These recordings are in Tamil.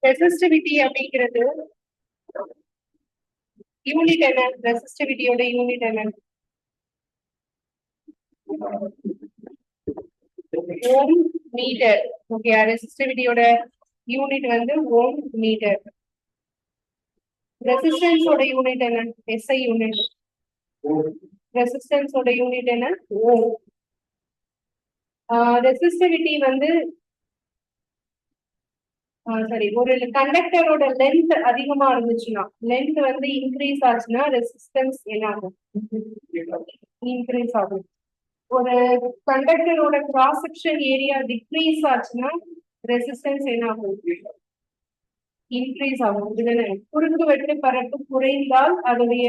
ரெசிஸ்டிவிட்டி அப்படிங்கிறது யூனிட் என்ன? ரெசிஸ்டிவிட்டியோட யூனிட் என்ன? Ohm meter. ஓகே, ரெசிஸ்டிவிட்டியோட யூனிட் வந்து ஓம் மீட்டர். ரெசிஸ்டன்ஸோட யூனிட் என்ன? SI unit. ரெசிஸ்டன்ஸோட யூனிட் என்ன? ஓம். ரெசிஸ்டிவிட்டி வந்து சரி, ஒரு கண்டக்டரோட லென்த் அதிகமா இருந்துச்சுன்னா, லென்த் வந்து இன்க்ரீஸ் ஆச்சுன்னா ரெசிஸ்டன்ஸ் என்ன ஆகும்? இன்க்ரீஸ் ஆகும். ஒரு கண்டக்டரோட கிராஸ் செக்ஷன் ஏரியா டிக்ரீஸ் ஆச்சுன்னா ரெசிஸ்டன்ஸ் என்ன ஆகும்? இன்க்ரீஸ் ஆகும். இதுதானே? குறுக்கு வெட்டு பரப்பு குறைந்தால் அதோடைய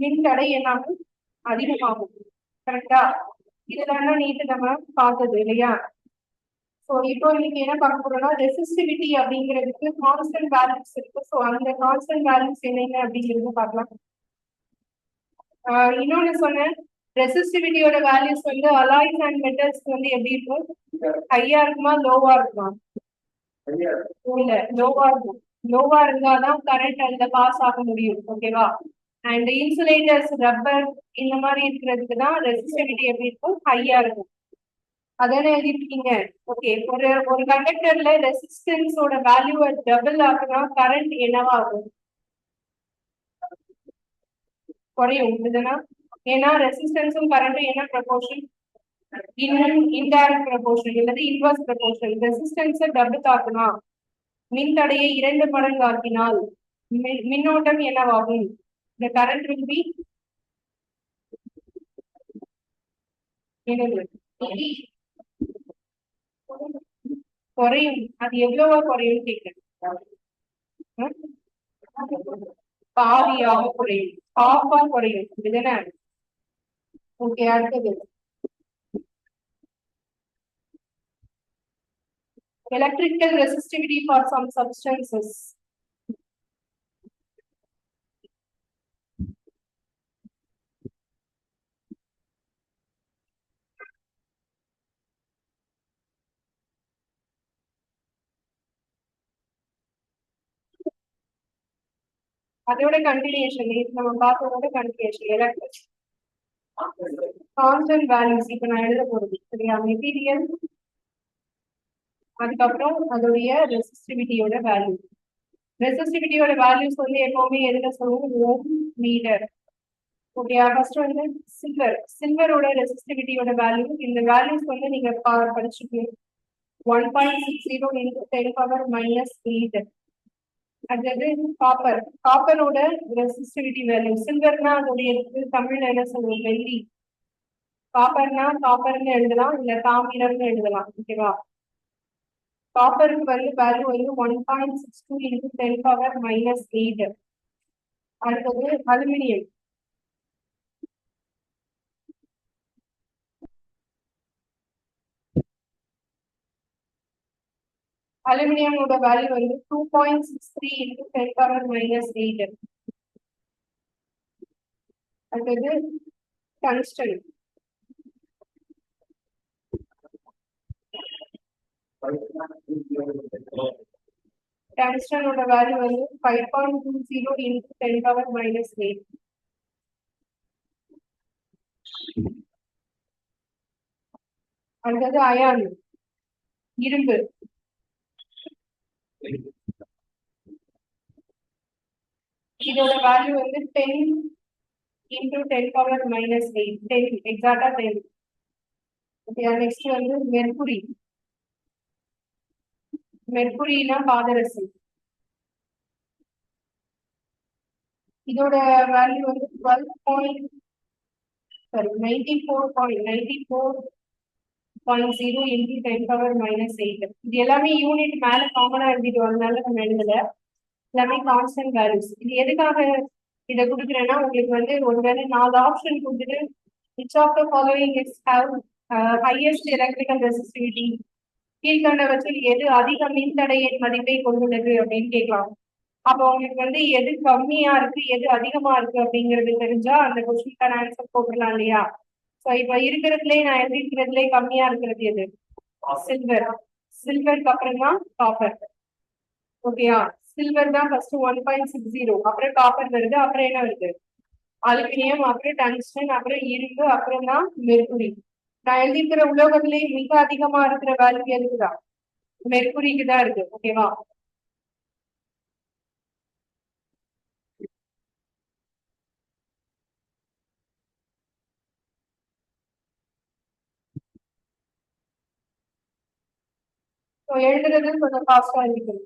மின்தடை என்ன ஆகும்? அதிகமாகும். கரெக்டா? இதெல்லாம் நீட்டு நம்ம பார்த்தது இல்லையா? ஸோ இப்போ இன்னைக்கு என்ன பார்க்க போறோம்னா ரெசிஸ்டிவிட்டி அப்படிங்கிறதுக்கு கான்ஸ்டன்ட் வேல்யூஸ் இருக்கு. ஸோ அந்த கான்ஸ்டன்ட் வேல்யூஸ் என்னென்ன அப்படிங்கிறது பார்க்கலாம். இன்னொன்னு சொன்னேன், ரெசிஸ்டிவிட்டியோட வேல்யூஸ் வந்து அலாய்ஸ் அண்ட் மெட்டல்ஸ் வந்து எப்படி இருக்கும்? ஹையா இருக்குமா லோவா இருக்குமா? இல்ல, லோவா இருக்கும். லோவா இருந்தாதான் கரண்ட் அதுல பாஸ் ஆக முடியும். ஓகேவா? அண்ட் இன்சுலேட்டர்ஸ், ரப்பர் இந்த மாதிரி இருக்கிறதுக்கு தான் ரெசிஸ்டிவிட்டி எப்படி இருக்கும்? ஹையா இருக்கும். அதானே எழுதிருக்கீங்க. ஓகே, ஒரு ஒரு கண்டக்டர்ல ரெசிஸ்டன்ஸோட வேல்யூவை டபுள் ஆகுனா கரண்ட் என்னவா ஆகும்? குறையும். இதுனா ஏன்னா ரெசிஸ்டன்ஸும் கரண்ட்டும் என்ன ப்ரொபோர்ஷன்? இன்டைரக்ட் ப்ரொபோர்ஷன் அல்லது இன்வர்ஸ் ப்ரொபோர்ஷன். ரெசிஸ்டன்ஸை டபுள் ஆக்குனா, மின்தடையை 2 மடங்கு ஆக்கினால் மின்னோட்டம் என்னவாகும்? இந்த கரண்ட் will be குறையும். அது எவ்வளவா குறையும் கேட்கிறேன். பாதியாக குறையும், ஹாஃபா குறையும். இதுதானே? ஓகே, அடுத்தது electrical resistivity for some substances. அதோட கண்டினியூஷன் நம்ம பார்த்ததோட கண்டினியூஷன் எலக்ட்ரிக் கான்ஸ்டன்ட் வேல்யூஸ். இப்ப நான் எழுத போறது சரியா? மெட்டீரியல், அதுக்கப்புறம் அதோடைய ரெசிஸ்டிவிட்டியோட வேல்யூ. ரெசிஸ்டிவிட்டியோட வேல்யூஸ் வந்து எப்பவுமே எதுல சொல்லுவோம்? ஓம் மீட்டர். ஓகே, ஃபர்ஸ்ட் வந்து சில்வரோட ரெசிஸ்டிவிட்டியோட வேல்யூ. இந்த வேல்யூஸ் வந்து நீங்க படிச்சுக்கணும். 1.60 into 10 power minus 8. அடுத்தது காப்பரோட ரெசிஸ்டிவிட்டி வேல்யூ. சில்வர்னா அதோடைய தமிழ்ல என்ன சொல்லுவோம்? வெள்ளி. காப்பர்னா காப்பர்னு எழுதலாம், இல்ல தாமிரம்னு எழுதலாம். ஓகேவா? காப்பருக்கு வந்து வேல்யூ வந்து 1.62 into 10 power minus 8. அடுத்தது அலுமினியம். அலுமினியமோட வேல்யூ வந்து 2.63 into 10 power minus 8. அடுத்தது டங்ஸ்டன். டங்ஸ்டனோட வேல்யூ வந்து 5.20 into 10 power minus 8. அடுத்தது அயான், இரும்பு. இதோட வேல்யூ வந்து 10 into 10 power minus 8. 10 எக்ஸாக்டா 10. ஓகே, நெக்ஸ்ட் வந்து மெர்குரி. மெர்குரினா பாதரசம். இதோட வேல்யூ வந்து 94.0 into 10 power minus 8. இது எல்லாமே யூனிட் மேல காமனா எழுதிட்டு வரதுனால நம்ம எழுதல. எல்லாமே கான்ஸ்டன்ட் வேல்யூஸ். இது எதுக்காக இதை கொடுக்குறேன்னா, உங்களுக்கு வந்து ஒருவேளை 4 ஆப்ஷன் கொடுத்துட்டு which of the following is have highest electrical resistivity, கீழ்கண்டவற்றில் எது அதிக மின்தடையின் மதிப்பை கொண்டுள்ளது அப்படின்னு கேட்கலாம். அப்போ உங்களுக்கு வந்து எது கம்மியா இருக்கு, எது அதிகமா இருக்கு அப்படிங்கிறது தெரிஞ்சா அந்த கொஸ்டினுக்கான ஆன்சர் போட்டுடலாம் இல்லையா? ஸோ இப்போ இருக்கிறதுலே நான் எழுதிக்கிறதுலே கம்மியா இருக்கிறது எது? சில்வர். சில்வருக்கு அப்புறம் தான் காப்பர். ஓகேயா? சில்வர் தான் ஃபர்ஸ்ட் 1.60, அப்புறம் காப்பர் வருது, அப்புறம் என்ன வருது? அலுமினியம், அப்புறம் டங்ஸ்டன், அப்புறம் இரும்பு, அப்புறம் தான் மெர்குரி. நான் எழுதியிருக்கிற உலோகத்திலே மிக அதிகமா இருக்கிற வேல்யூ எதுக்குதான்? மெர்குரிக்கு தான் இருக்கு. ஓகேவா? எழுதுறது கொஞ்சம் ஃபாஸ்டா இருக்குது.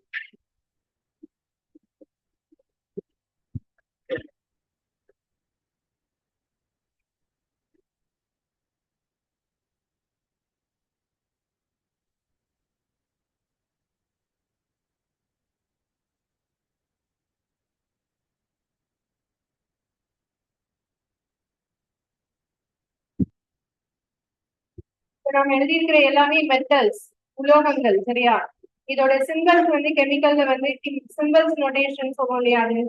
நம்ம எழுதியிருக்கிற எல்லாமே மெட்டல்ஸ், உலோகங்கள். சரியா? இதோட சிம்பிள்ஸ் வந்து கெமிக்கல்ல வந்து சிம்பிள்ஸ் நோட்டேஷன் சொல்லுவோம் இல்லையா? அது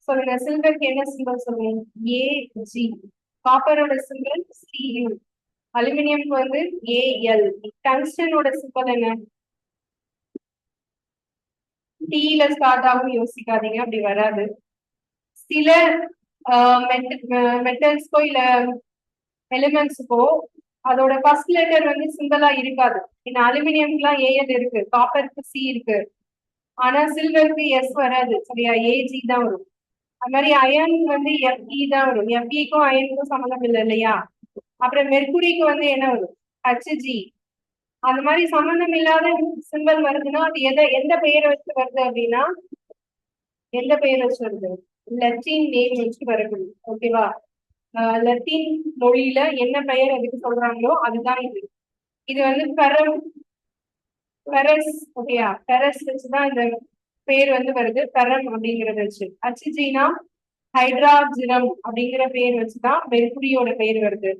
சொல்லுங்க. சில்வருக்கு என்ன சிம்பிள் சொல்லுவோம்? ஏஜி. காப்பரோட சிம்பிள் சியூ. அலுமினியம்க்கு வந்து ஏஎல். டங்ஸ்டனோட சிம்பிள் என்ன? டீல ஸ்டார்ட் ஆகும். யோசிக்காதீங்க, அப்படி வராது. சில மெட்டல்ஸ்க்கோ இல்ல எலிமெண்ட்ஸுக்கோ அதோட ஃபர்ஸ்ட் லெட்டர் வந்து சிம்பிளா இருக்காது. இந்த அலுமினியம்க்குலாம் ஏஎல் இருக்கு, காப்பருக்கு சி இருக்கு, ஆனா சில்வருக்கு எஸ் வராது. சரியா? ஏஜி தான் வரும். அது மாதிரி அயன் வந்து எஃப்இ தான் வரும். எஃப்இக்கும் அயனுக்கும் சம்மந்தம் இல்லை இல்லையா? அப்புறம் மெர்குரிக்கு வந்து என்ன வரும்? ஹச்ஜி. அந்த மாதிரி சம்மந்தம் இல்லாத சிம்பிள் வருதுன்னா அது எந்த பெயரை வச்சு வருது அப்படின்னா, எந்த பெயர் வச்சு வருது? லத்தீன் நேம் வச்சு வரக்கூடிய. ஓகேவா? லத்தீன் மொழியில என்ன பெயர் அதுக்கு சொல்றாங்களோ அதுதான் இது. இது வந்து பெரஸ். ஓகேயா? பெரஸ் வச்சுதான் இந்த பேர் வந்து வருது. பெரம் அப்படிங்கறத வச்சு. ஹச்ஜினா ஹைட்ராஜினம் அப்படிங்கிற பேர் வச்சுதான் மெர்குரியோட பேர் வருது.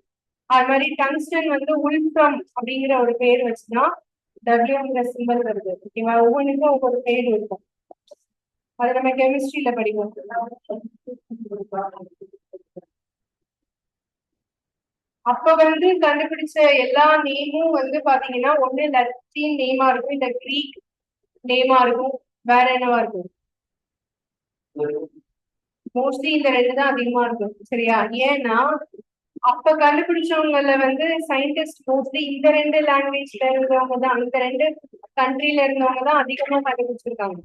அது மாதிரி டங்ஸ்டன் வந்து உல்ஃப்ரம் அப்படிங்கிற ஒரு பேர் வச்சுதான் டபிள்யூங்கிற சிம்பல் வருது. ஓகேவா? ஒவ்வொன்றுக்கும் ஒவ்வொரு பேர் இருக்கும். அது நம்ம கெமிஸ்ட்ரியில படிப்போம். அப்ப வந்து கண்டுபிடிச்ச எல்லா நேமும் வந்து பாத்தீங்கன்னா ஒண்ணு லத்தீன் நேமா இருக்கும், இல்ல கிரீக் நேமா இருக்கும், வேற என்னவா இருக்கும்? மோஸ்ட்லி இந்த ரெண்டு தான் அதிகமா இருக்கும். சரியா? ஏன்னா அப்ப கண்டுபிடிச்சவங்கல வந்து சயின்டிஸ்ட் மோஸ்ட்லி இந்த ரெண்டு லாங்குவேஜ்ல இருந்தவங்க தான், இந்த ரெண்டு கண்ட்ரில இருந்தவங்க தான் அதிகமா கண்டுபிடிச்சிருக்காங்க.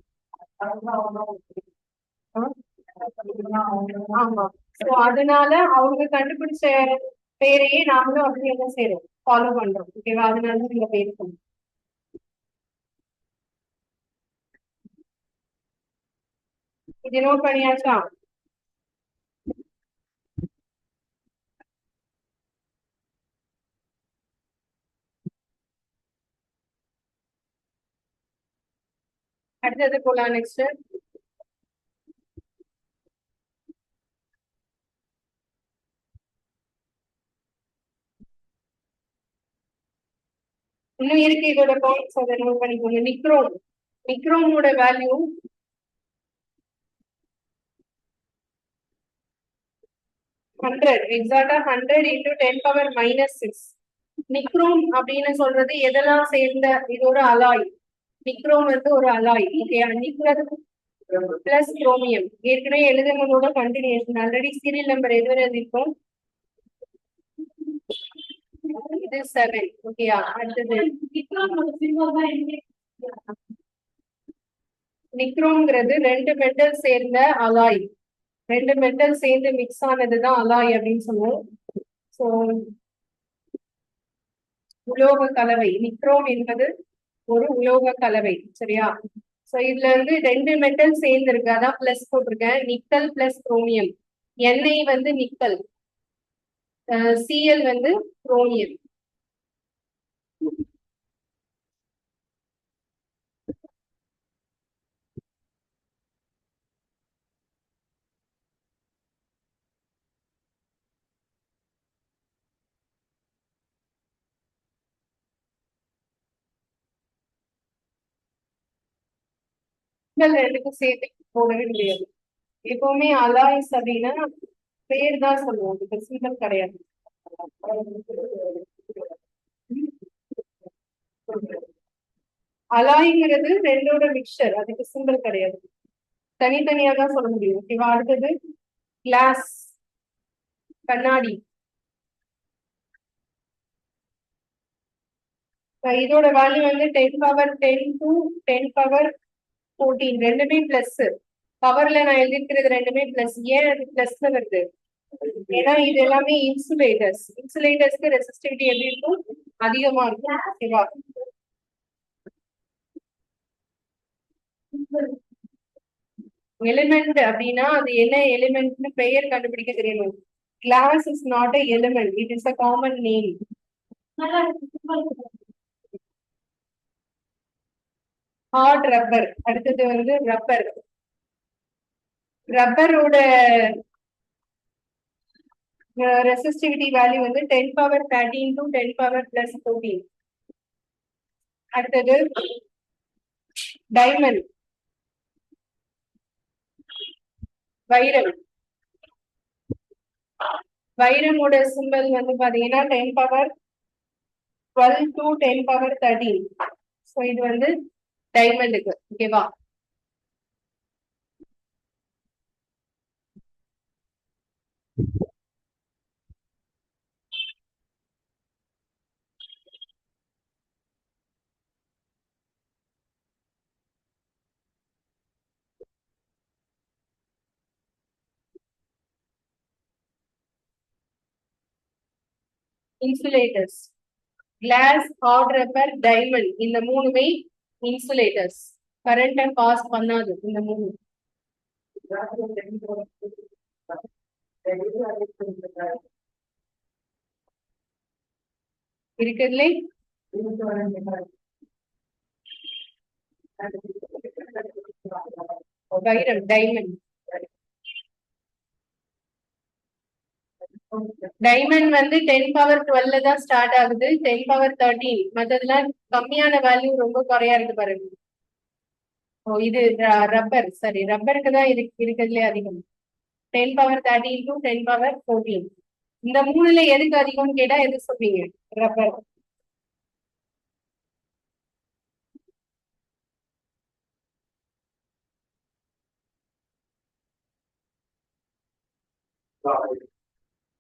ஆமா. சோ அதனால அவங்க கண்டுபிடிச்ச பேரையே நாமளும் அப்படி என்ன செய்யறோம்? ஃபாலோ பண்றோம். ஓகேவா? அதனால இந்த பேர் சொன்னோம். இது நோட் பண்ணியாச்சா? அடுத்தது போலாம். நெக்ஸ்ட் இன்னும் இருக்கு. இதோட பாயிண்ட்ஸ் அதை நோட் பண்ணிக்கோங்க. நிக்ரோம். நிக்ரோமோட வேல்யூ 100. எக்ஸாக்டா 100 இன்டூ 10⁻⁻6. நிக்ரோம் அப்படின்னு சொல்றது எதெல்லாம் சேர்ந்த? இது ஒரு அலாய். நிக்ரோம் வந்து ஒரு alloy. Okay? Nichrome plus chromium. ஏற்கனவே எழுதுனதோட கண்டினியூஷன். ஆல்ரெடி சீரியல் நம்பர் எது எழுதிருக்கோம்? இது 7. ஓகேயா? அடுத்தது நிக்ரோம்ங்கிறது ரெண்டு மெட்டல் சேர்ந்த அலாய். ரெண்டு மெட்டல் சேர்ந்து மிக்ஸ் ஆனதுதான் அலாய் அப்படின்னு சொல்லுவோம். சோ உலோக கலவை. நிக்ரோம் என்பது ஒரு உலோக கலவை. சரியா? சோ இதுல வந்து ரெண்டு மெட்டல் சேர்ந்து இருக்கு, அதான் பிளஸ் போட்டிருக்கேன். Nickel plus chromium. எண்ணெய் வந்து நிக்கல், சிஎல் வந்து குரோமியம். ரெண்டுக்கும் சேர்த்து போடவே முடியாது. எப்பவுமே அலாய்ஸ் அப்படின்னா பேர் தான் சொல்லுவோம், அதுக்கு சிம்பல் கிடையாது. அலாய்ங்கிறது ரெண்டோட மிக்சர், அதுக்கு சிம்பிள் கிடையாது, தனித்தனியா தான் சொல்ல முடியும். ஓகேவா? அடுத்தது கிளாஸ், கண்ணாடி. இதோட வேல்யூ வந்து 10 பவர் 10 to 10 பவர் 14, ரெண்டுமே பிளஸ். பவர்ல நான் எழுதிருக்கிறது ரெண்டுமே பிளஸ். ஏன் அது பிளஸ்ல வருது? ஏன்னா இது எல்லாமே இன்சுலேட்டர்ஸ். இன்சுலேட்டர்ஸ்க்கு ரெசிஸ்டிவிட்டி எப்படி இருக்கும்? அதிகமா இருக்கும். ஓகேவா? எலிமெண்ட் அப்படின்னா அது என்ன எலிமெண்ட்னு பெயர் கண்டுபிடிக்க தெரியணும். Glass is not a element, it is a common name. Hard rubber. அடுத்தது வந்து ரப்பர். ரப்பரோட ரெசிஸ்டிவிட்டி வேல்யூ வந்து 10 பவர் 13 to 10 பவர் பிளஸ் 14. அடுத்தது டைமண்ட், வைரம். வைரமோட சிம்பல் வந்து பாத்தீங்கன்னா 10 பவர் 12 to 10 பவர் 13. ஸோ இது வந்து டைமண்டுக்கு. ஓகேவா? Insulators, glass, hard rubber, diamond, இந்த மூணுமே இன்சுலேட்டர்ஸ். கரண்ட பாஸ் பண்ணாது இந்த மூணு. இருக்குதுலே வைரம், டைமண்ட். டைமண்ட் வந்து 10 பவர் 12 தான் ஸ்டார்ட் ஆகுது, 10 பவர் 13. மற்றதெல்லாம் கம்மியான வேல்யூ, ரொம்ப குறையா இருக்கு பாருங்க. ஓ இது ரப்பர், சரி, ரப்பருக்கு தான் இருக்கிறதுலே அதிகம். 10 பவர் 13 to 10 பவர் 14. இந்த மூணுல எதுக்கு அதிகம்னு கேட்டா எது சொல்வீங்க? ரப்பர்.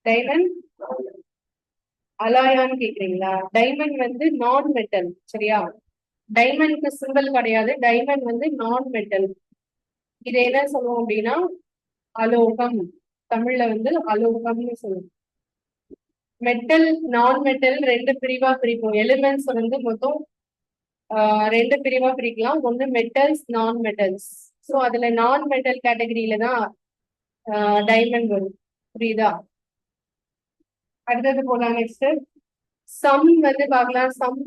டைமண்ட் அலாயான்னு கேக்குறீங்களா? டைமண்ட் வந்து நான் மெட்டல். சரியா? டைமண்ட்க்கு சிம்பிள் கிடையாது, டைமண்ட் வந்து நான் மெட்டல். இது என்ன சொல்லுவோம் அப்படின்னா அலோகம். தமிழ்ல வந்து அலோகம்னு சொல்லுவோம். மெட்டல், நான் மெட்டல் ரெண்டு பிரிவா பிரிப்போம். எலிமெண்ட்ஸ் வந்து மொத்தம் ரெண்டு பிரிவா பிரிக்கலாம். ஒண்ணு மெட்டல்ஸ், நான் மெட்டல்ஸ். ஸோ அதுல நான் மெட்டல் கேட்டகரியில தான் டைமண்ட் வரும். புரியுதா? அடுத்தது போலாம். நெக்ஸ்ட் சம் வந்து பார்க்கலாம். சம்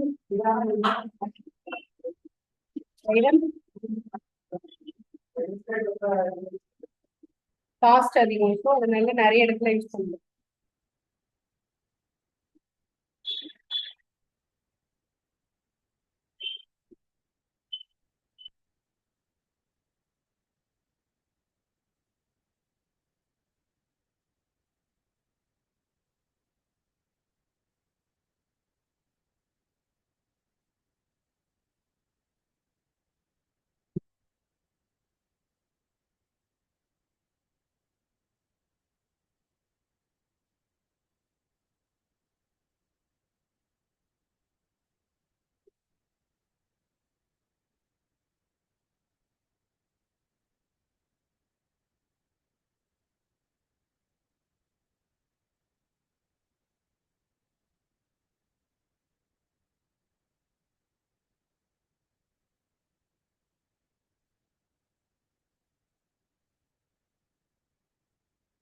காஸ்ட் அதிகம், ஸோ அதனால நிறைய இடத்துல யூஸ் பண்ணுவோம்.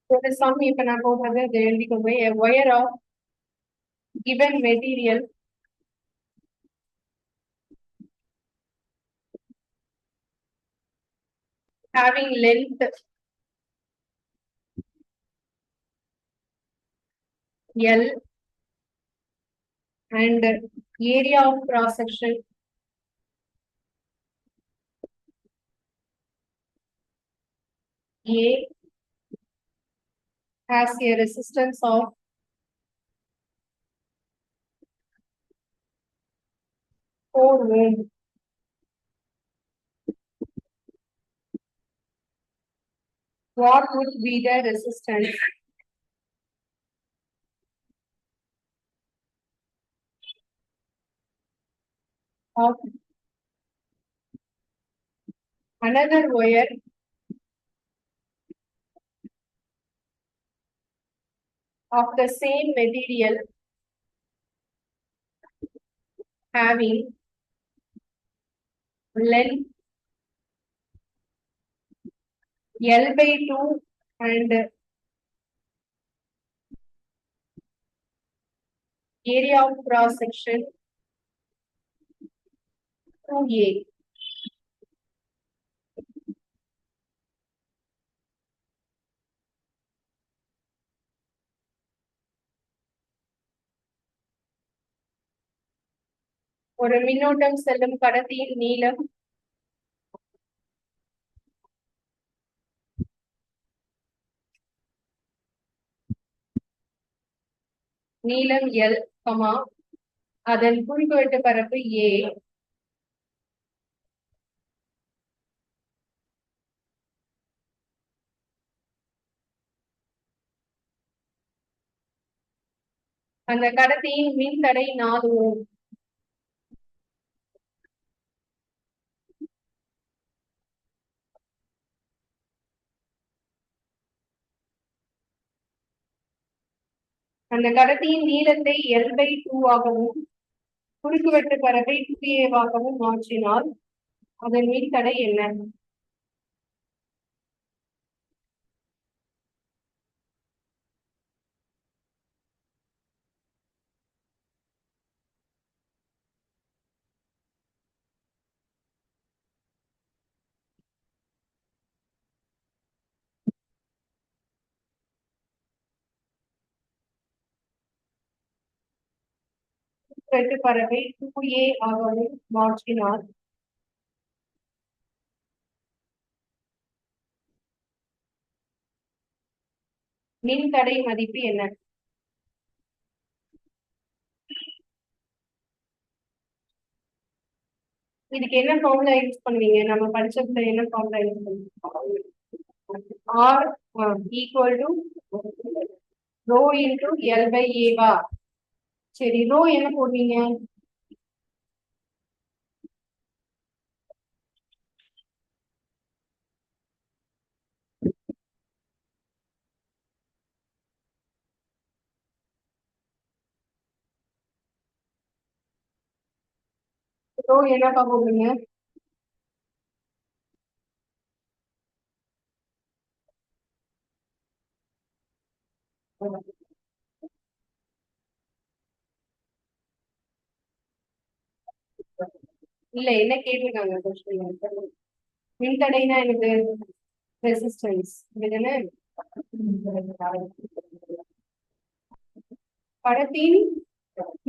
ஒரு சம் இப்ப நான் போடுறது அதை எழுதிக்கோங்க. A wire of given material having length L and area of cross section A has a resistance of 4 ohm. what would be the resistance of another wire of the same material having length L by 2 and area of cross section 2A. ஒரு மின்னோட்டம் செல்லும் கடத்தியின் நீளம் L, அதன் குறுக்குவெட்டு பரப்பு A. அந்த கடத்தியின் மின்தடை 4 ஓம். அந்த கடத்தியின் நீளத்தை L by 2 ஆகவும் குறுக்குவெட்டு பரப்பை 2A ஆகவும் மாற்றினால் அதன் மின்தடை என்ன? குறுக்குவெட்டு பரப்பை 2A ஆகவும் மாற்றினால் மின்தடை மதிப்பு என்ன? இதுக்கு என்ன ஃபார்முலா யூஸ் பண்ணுவீங்க? நம்ம படிச்சதுல என்ன ஃபார்முலா யூஸ் பண்ணுவீங்க? R equal to rho into L by A வா? சரி, ரோ என்ன போடுவீங்க? ரோ என்னப்பா போடுவீங்க? இல்ல, என்ன கேட்டிருக்காங்க கொஸ்டின்? மின்தடைனா எனக்கு ரெசிஸ்டன்ஸ் இதுதானே. படத்தின்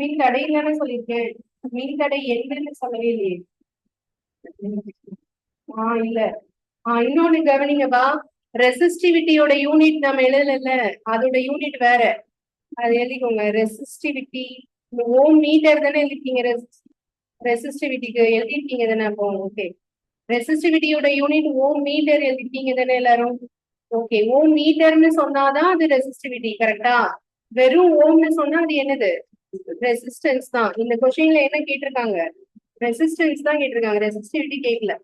மின்தடை தானே சொல்லியிருக்கேன், மின்தடை என்னன்னு சொல்லவே இல்லையே. இல்ல, இன்னொன்னு கவனிங்கப்பா, ரெசிஸ்டிவிட்டியோட யூனிட் நம்ம எழுதல, அதோட யூனிட் வேற. அது எழுதிக்கோங்க. ரெசிஸ்டிவிட்டி ஓம் மீட்டர் தானே எழுதிருக்கீங்க. ரெசிஸ்டிவிட்டிக்கு எழுதிருக்கீங்க தானே. அப்போ ஓகே, ரெசிஸ்டிவிட்டியோட யூனிட் ஓம் மீட்டர் எழுதிருக்கீங்க தானே எல்லாரும். ஓகே, ஓம் மீட்டர்னு சொன்னாதான் அது ரெசிஸ்டிவிட்டி, கரெக்டா? வெறும் ஓம்னு சொன்னா அது என்னது? ரெசிஸ்டன்ஸ் தான். இந்த கொஸ்டின்ல என்ன கேட்டிருக்காங்க? ரெசிஸ்டன்ஸ் தான் கேட்டிருக்காங்க, ரெசிஸ்டிவிட்டி கேட்கல.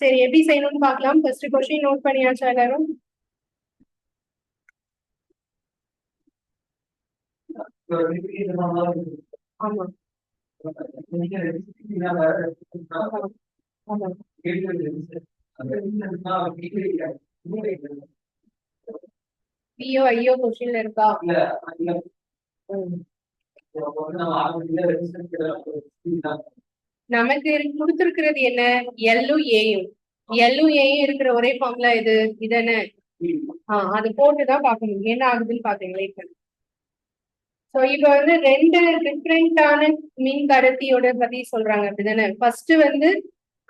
சரி, எப்படி செய்யணும்னு பார்க்கலாம். ஃபர்ஸ்ட் கொஸ்டின் நோட் பண்ணியாச்சா எல்லாரும்? ஆமா பிஓ ஐயோ கொஸ்டின்ல இருக்கா? நமக்கு கொடுத்திருக்கிறது என்ன? எல்லும் ஏயும். எல்லும் ஏயும் இருக்கிற ஒரே ஃபார்முலா இது இதானே. அது போட்டுதான் பார்க்கணும் என்ன ஆகுதுன்னு பாத்தீங்களா. இப்ப சோ இப்ப வந்து ரெண்டு டிஃப்ரெண்டான மின் கடத்தியோட பத்தி சொல்றாங்க, அப்படிதானே. ஃபர்ஸ்ட் வந்து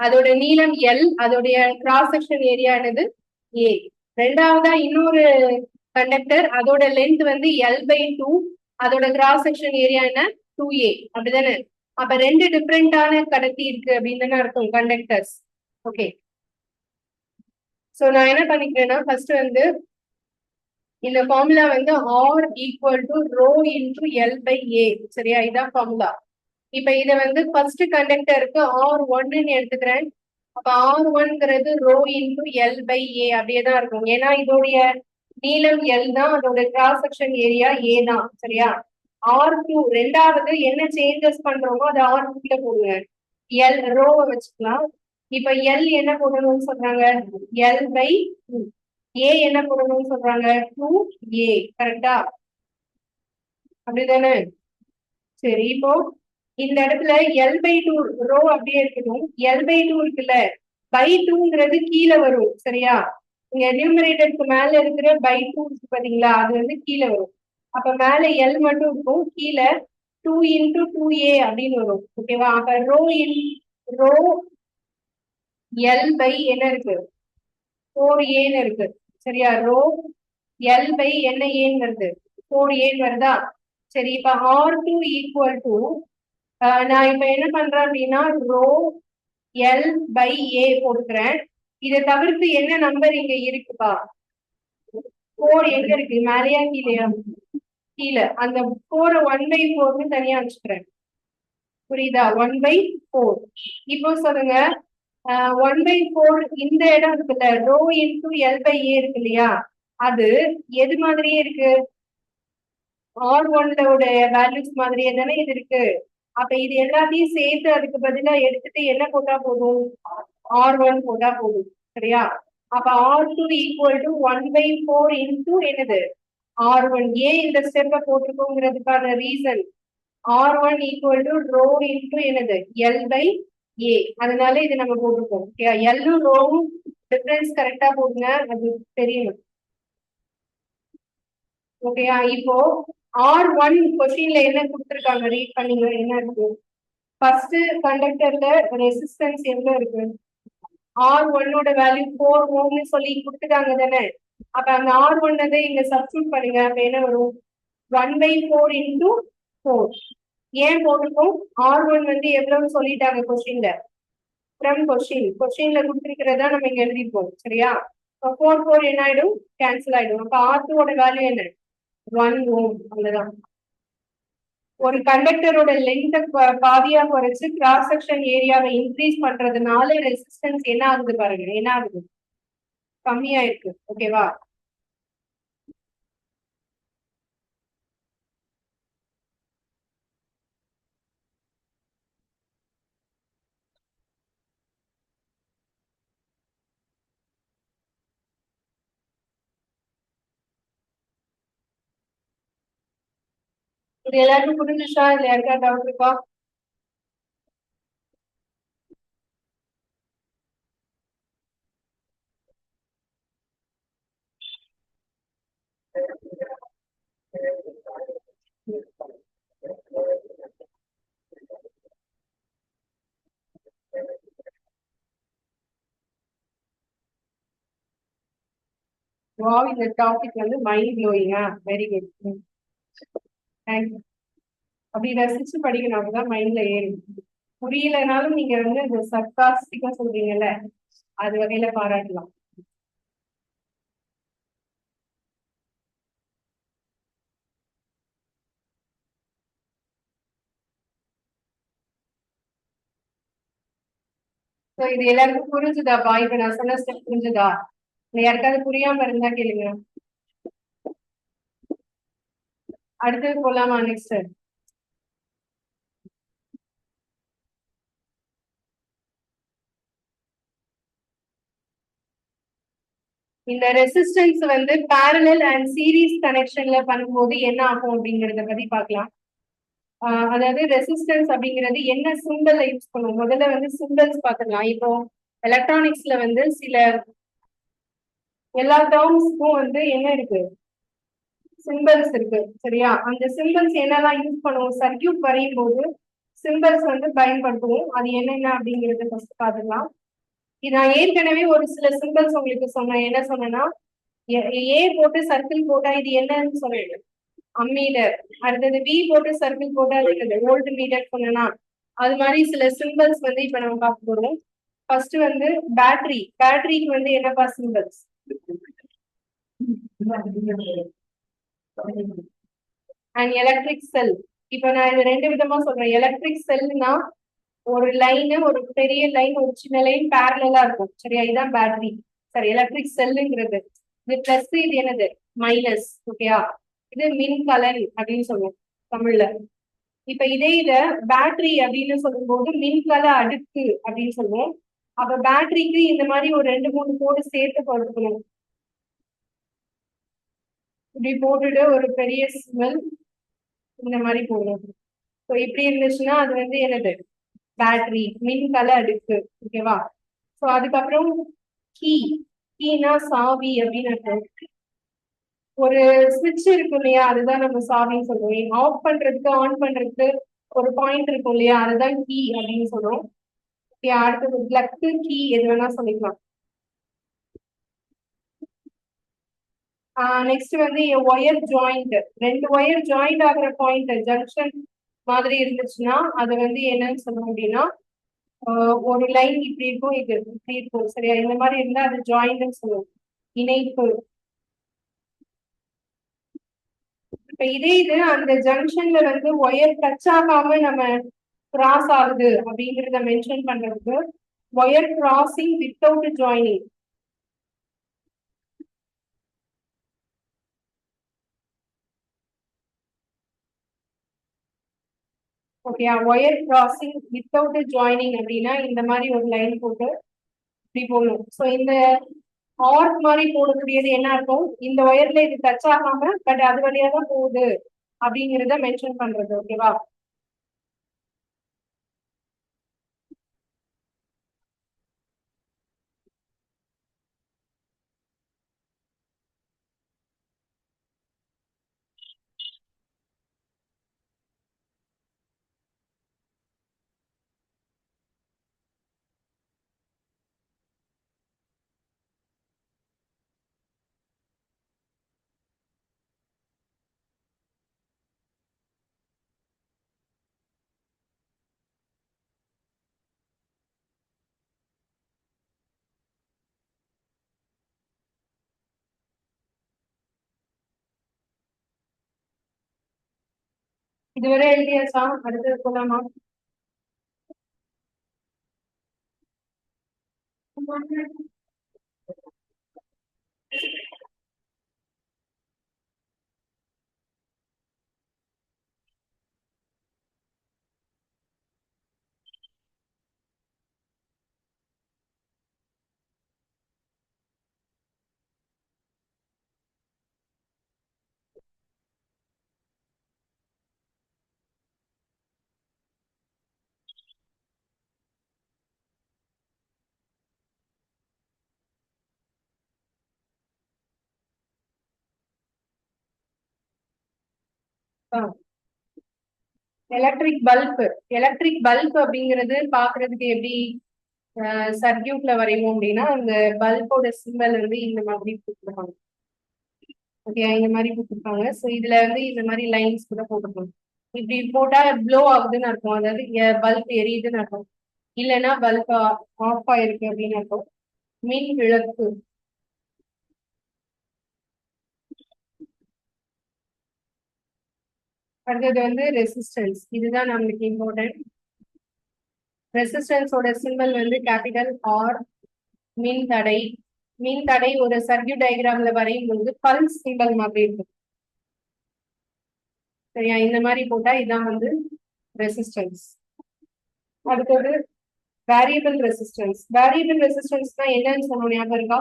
அதோட நீளம் எல், அதோடைய கிராஸ் செக்ஷன் ஏரியா என்னது ஏ. ரெண்டாவதா இன்னொரு கண்டக்டர், அதோட லென்த் வந்து எல் பை 2, அதோட கிராஸ் செக்ஷன் ஏரியா என்ன 2A, அப்படிதானே. அப்ப ரெண்டு டிஃப்ரெண்டான கடத்தி இருக்கு அப்படின்னு தானே அர்த்தம், கண்டக்டர்ஸ். ஓகே, சோ நான் என்ன பண்ணிக்கிறேன்னா ஃபர்ஸ்ட் வந்து இந்த ஃபார்முலா வந்து R equal to rho into L by A. சரியா, இதான் ஃபார்முலா. இப்ப இத வந்து ஃபர்ஸ்ட் கண்டக்டருக்கு R1 எடுத்துக்கிறேன். அப்ப R1ங்கிறது ரோ இன்டு எல் பை ஏ அப்படியே தான் இருக்கும். ஏன்னா இதோடைய நீளம் எல் தான், அதோட கிராஸ் செக்ஷன் ஏரியா ஏ தான். சரியா, R2 ரெண்டாவது என்ன சேஞ்சஸ் பண்றோமோ அதை R2ல போடுங்க. எல் ரோவை வச்சுக்கலாம். இப்ப எல் என்ன போடணும்னு சொல்றாங்க, எல் பை ஏ என்ன போடணும்னு சொல்றாங்க, 2A. கரெக்டா, அப்படிதானே? சரி, இப்போ இந்த இடத்துல எல் பை 2 ரோ அப்படியே இருக்கணும். எல் பை 2 இருக்குல்ல, பை 2ங்கிறது கீழே வரும். சரியா, இங்க நியூமரேட்டருக்கு மேல இருக்கிற பை 2 பாத்தீங்களா, அது வந்து கீழே வரும். அப்ப மேல எல் மட்டும் இருக்கும், கீழே 2 இன்டு 2A அப்படின்னு வரும். ஓகேவா, அப்ப ரோ எல் பை என்ன இருக்கு, 4Aன்னு இருக்கு. சரியா, ரோ எல் பை என்ன ஏன்னு வருது, 4A வருதா. சரி, இப்ப R2 ஈக்குவல் டு நான் இப்ப என்ன பண்றேன் அப்படின்னா ரோ எல் பை ஏ போட்டுக்கிறேன். இதை தவிர்த்து என்ன நம்பர் இங்க இருக்குப்பா, 4 எங்க இருக்கு, மேலையா கீழையா, கீழே. அந்த 4 1/4 தனியா வச்சுக்கிறேன். புரியுதா, 1/4. இப்போ சொல்லுங்க, 1/4 இந்த இடம் இருக்குல்ல, ரோ இன்டு எல் பை ஏ இருக்கு இல்லையா, அது எது மாதிரியே இருக்கு, R1 வேல்யூஸ் மாதிரியே தானே இது இருக்கு. அப்ப இது எல்லாத்தையும் சேர்த்து அதுக்கு பதிலா எடுத்துட்டு என்ன போட்டா போதும், R1 போட்டா போதும். சரியா, அப்ப R2 ஈக்குவல் டு 1/4 இன்டு என்னது, R1. ஏன் இந்த ஸ்டெப்பை போட்டிருக்கோங்கிறதுக்கான reason, R1 equal to rho into என்னது, எல் பை ஏ. அதனால இது நம்ம போட்டிருக்கோம். எல்லும் ரோவும் டிஃபரன்ஸ் கரெக்டா போடுங்க, அது தெரியணும். ஓகேயா, இப்போ R1 கொஸ்டின்ல என்ன கொடுத்துருக்காங்க, ரீட் பண்ணீங்க, என்ன இருக்கு, ஃபர்ஸ்ட் கண்டக்டர்ல ரெசிஸ்டன்ஸ் எவ்வளவு இருக்கு, R1ஓட வேல்யூ 4 ஓம்னு சொல்லி கொடுத்துட்டாங்க தானே. அப்ப அந்த R1 இங்க சப்ஸ்டிட்யூட் பண்ணுங்க. அப்ப என்ன வரும், 1/4 இன்டு 4. ஏன் போட்டிருக்கோம், R1 வந்து எவ்வளவுன்னு சொல்லிட்டாங்க கொஸ்டின்ல, ஃப்ரம் கொஸ்டின்ல கொடுத்துருக்கிறதா நம்ம இங்க எழுதிருப்போம். சரியா, 4 என்ன ஆயிடும், கேன்சல் ஆயிடும். அப்ப R2ஓட வேல்யூ என்ன, 1 ஓம். அவ்வளவுதான். ஒரு கண்டக்டரோட லென்த் பாதியா குறைச்சு கிராஸ் செக்ஷன் ஏரியாவை இன்க்ரீஸ் பண்றதுனால ரெசிஸ்டன்ஸ் என்ன ஆகுது பாருங்க, என்ன ஆகுது, கம்மியா இருக்கு. ஓகேவா, இது எல்லாருக்கும் புரிஞ்சுச்சா, இல்ல யாருக்கா டவுட் இருக்கா? வாவ், இந்த டாபிக் வந்து மைண்ட் ப்ளோயிங்கா, வெரி குட், தேங்க்யூ. அப்படி ரசிச்சு படிக்கணும், அப்பதான் மைண்ட்ல ஏறும். புரியலனாலும் நீங்க வந்து இந்த சர்க்காஸ்டிக்கா சொல்றீங்கல்ல, அது வகையில பாராட்டலாம். ஸோ இது எல்லாருக்கும் புரிஞ்சுதாப்பா, இப்ப நான் சொன்ன ஸ்டெப் புரிஞ்சுதா, இல்லை யாருக்காவது புரியாம இருந்தா கேளுங்க. அடுத்தது போலாமா, நெக்ஸ்ட். இந்த ரெசிஸ்டன்ஸ் வந்து பேரலல் அண்ட் சீரீஸ் கனெக்ஷன்ல பண்ணும்போது என்ன ஆகும் அப்படிங்கறத பத்தி பார்க்கலாம். அதாவது ரெசிஸ்டன்ஸ் அப்படிங்கிறது என்ன சிம்பல் யூஸ் பண்ணுவோம், முதல்ல வந்து சிம்பல்ஸ் பார்த்துக்கலாம். இப்போ எலக்ட்ரானிக்ஸ்ல வந்து சில எல்லா டேர்ம்ஸ்க்கும் வந்து என்ன இருக்கு, சிம்பல்ஸ் இருக்கு. சரியா, அந்த சிம்பல்ஸ் என்னெல்லாம் யூஸ் பண்ணுவோம், சர்க்கியூட் வரையும் போது சிம்பல்ஸ் வந்து பயன்படுத்துவோம். அது என்னென்ன அப்படிங்கறத ஃபர்ஸ்ட் பார்த்துக்கலாம். இது நான் ஏற்கனவே ஒரு சில சிம்பல்ஸ் உங்களுக்கு சொன்னேன். என்ன சொன்னேன்னா, ஏ போட்டு சர்க்கிள் போட்டா இது என்னன்னு சொல்லிடு, அம்மீட்டர். அடுத்தது வி போட்டு சர்க்கிள் போட்டா அது வோல்ட் மீட்டர் சொன்னா, அது மாதிரி சில சிம்பல்ஸ் வந்து இப்ப நம்ம பார்க்க போறோம். ஃபர்ஸ்ட் வந்து பேட்டரி. பேட்டரிக்கு வந்து என்னப்பா சிம்பிள்ஸ்? அண்ட் எலக்ட்ரிக் செல். இப்ப நான் இது ரெண்டு விதமா சொல்றேன். எலக்ட்ரிக் செல்னா ஒரு லைன், ஒரு பெரிய லைன், ஒரு சின்ன லைன் பேரலா இருக்கும். சரியா? இதுதான் பேட்டரி. சரி, எலக்ட்ரிக் செல்லுங்கிறது இது பிளஸ், இது என்னது மைனஸ். ஓகேயா? இது மின்கலன் அப்படின்னு சொல்லுவோம் தமிழ்ல. இப்ப இத பேட்டரி அப்படின்னு சொல்லும்போது மின்கல அடுக்கு அப்படின்னு சொல்லுவோம். அப்ப பேட்டரிக்கு இந்த மாதிரி ஒரு 2-3 கோடு சேர்த்து கொடுக்கணும். இப்படி போட்டுட்டு ஒரு பெரிய சிம்பிள் இந்த மாதிரி போடணும். ஸோ இப்படி இருந்துச்சுன்னா அது வந்து என்னது பேட்டரி, மின்கல அடுக்கு. ஓகேவா? ஸோ அதுக்கப்புறம் கீ. கீனா சாவி அப்படின்னு அர்த்தம். ஒரு சுவிட்ச் இருக்கும் இல்லையா, அதுதான் நம்ம சாவின்னு சொல்லுவோம். ஆஃப் பண்றதுக்கு ஆன் பண்றதுக்கு ஒரு பாயிண்ட் இருக்கும் இல்லையா, அதுதான் கீ அப்படின்னு சொல்லுவோம். அடுத்தது பிளக், கீ எது வேணா சொல்லிக்கலாம். நெக்ஸ்ட் வந்து ஒயர் ஜாயிண்ட். 2 ஒயர் ஜாயிண்ட் ஆகிற பாயிண்ட் ஜங்ஷன் மாதிரி இருந்துச்சுன்னா அது வந்து என்னன்னு சொல்லுவோம் அப்படின்னா ஒரு லைன் இப்படி இருக்கும், இது இப்படி இருக்கும். சரியா? இந்த மாதிரி இருந்தா அது ஜாயிண்ட்னு சொல்லுவோம், இணைப்பு. இப்ப இது அந்த ஜங்ஷன்ல வந்து ஒயர் டச் ஆகாம நம்ம கிராஸ் ஆகுது அப்படிங்கிறத மென்ஷன் பண்றதுக்கு wire crossing without joining. Okay, wire crossing without joining அப்படின்னா இந்த மாதிரி ஒரு லைன் போட்டு இப்படி போகணும். ஸோ இந்த ஆர்க் மாதிரி போடக்கூடியது என்ன இருக்கும், இந்த ஒயர்ல இது டச் ஆகாம பட் அது வழியா தான் போகுது அப்படிங்கிறத மென்ஷன் பண்றது. ஓகேவா? இதுவரை எழுதியாச்சா? அடுத்தது போலாமா? Electric bulb. எலக்ட்ரிக் பல்ப் அப்படிங்கிறது பாக்குறதுக்கு எப்படி சர்க்கியூட்ல வரைவோம் அப்படின்னா அந்த பல்போட சிம்பல் வந்து இந்த மாதிரி கொடுத்துருப்பாங்க. ஓகே, இந்த மாதிரி கொடுத்துருப்பாங்க. ஸோ இதுல வந்து இந்த மாதிரி லைன்ஸ் கூட போட்டுருப்பாங்க. இப்படி போட்டா ப்ளோ ஆகுதுன்னு அர்த்தம், அதாவது பல்ப் எரியுதுன்னு அர்த்தம். இல்லைன்னா பல்ப் ஆஃப் ஆயிருக்கு அப்படின்னு அர்த்தம். மின் விளக்கு. அடுத்தது வந்து ரெசிஸ்டன்ஸ். இதுதான் நம்மளுக்கு இம்பார்ட்டன்ட். ரெசிஸ்டன்ஸோட சிம்பல் வந்து கேபிட்டல் ஆர். மின் தடை. மின் தடை ஒரு சர்க்கியூட் டயக்ராம்ல வரையும் போது பல்ஸ் சிம்பல் மாதிரி இருக்கும். சரியா? இந்த மாதிரி போட்டா இதான் வந்து ரெசிஸ்டன்ஸ். அடுத்தது வேரியபிள் ரெசிஸ்டன்ஸ். வேரியபிள் ரெசிஸ்டன்ஸ்னா என்னன்னு சொன்னோம், ஞாபகம் இருக்கா?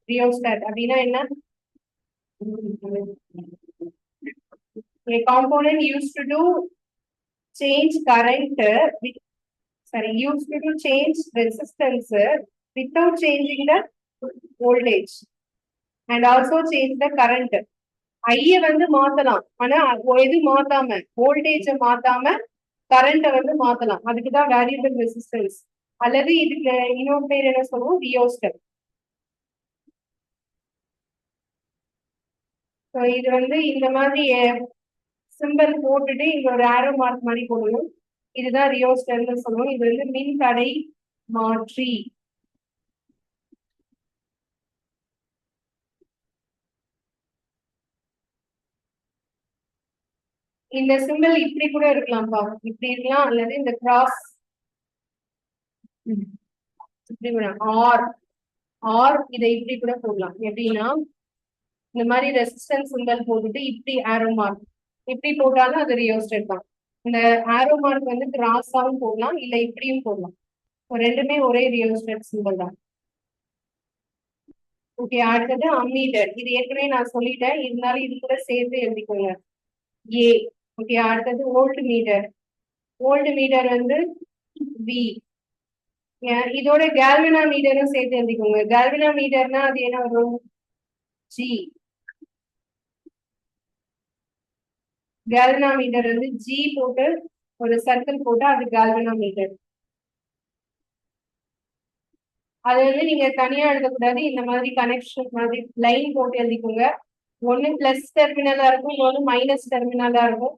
ரியோஸ்டாட் அப்படின்னா என்ன? A component used to change current with, sorry, used to change resistance without changing the voltage and also change the current. ஐய வந்து மாத்தலாம், ஆனா எது மாத்தாம, வோல்டேஜ மாத்தாம கரண்ட வந்து மாத்தலாம். அதுக்குதான் வேரியபிள் ரெசிஸ்டன்ஸ். அல்லது இதுக்கு இன்னொரு பேர் என்ன சொல்லுவோம், ரியோஸ்டர். இது வந்து இந்த மாதிரி சிம்பிள் போட்டுட்டு இங்க ஒரு ஆரோ மார்க் மாதிரி போடணும். இதுதான் ரியோஸ்டர்னு சொல்லுவோம். இது வந்து மின் தடை மாற்றி. இந்த சிம்பிள் இப்படி கூட இருக்கலாம்ப்பா, இப்படி இருக்கலாம், அல்லது இந்த கிராஸ் இப்படி ஆர் ஆர் இதை இப்படி கூட போடலாம். எப்படின்னா இந்த மாதிரி ரெசிஸ்டன்ஸ் சிம்பல் போட்டுட்டு இப்படி ஆரோ மார்க் இப்படி போட்டாலும் அது ரியோஸ்டேட் தான். இந்த ஆரோ மார்க் வந்து கிராஸாவும் போடலாம், இல்ல இப்படியும் போடலாம். ரெண்டுமே ஒரே ரியோஸ்டேட் சிம்பல் தான். ஓகே, அடுத்தது அம்மீட்டர். இது ஏற்கனவே நான் சொல்லிட்டேன், இருந்தாலும் இது கூட சேர்த்து எழுதிக்கோங்க, ஏ. ஓகே, அடுத்தது வோல்ட் மீட்டர். வோல்ட் மீட்டர் வந்து வி. இதோட கேல்வனா மீட்டரும் சேர்த்து எழுதிக்கோங்க. கேல்வனா மீட்டர்னா அது என்ன வரும், ஜி. கேல்வனா மீட்டர் வந்து ஜி போட்டு ஒரு சர்க்கிள் போட்டு அது கேல்வனா மீட்டர். அது வந்து நீங்க தனியா எழுதக்கூடாது, இந்த மாதிரி கனெக்ஷன் மாதிரி லைன் போட்டு எழுதிக்கோங்க. ஒன்னு பிளஸ் டெர்மினலா இருக்கும், இன்னொன்னு மைனஸ் டெர்மினலா இருக்கும்.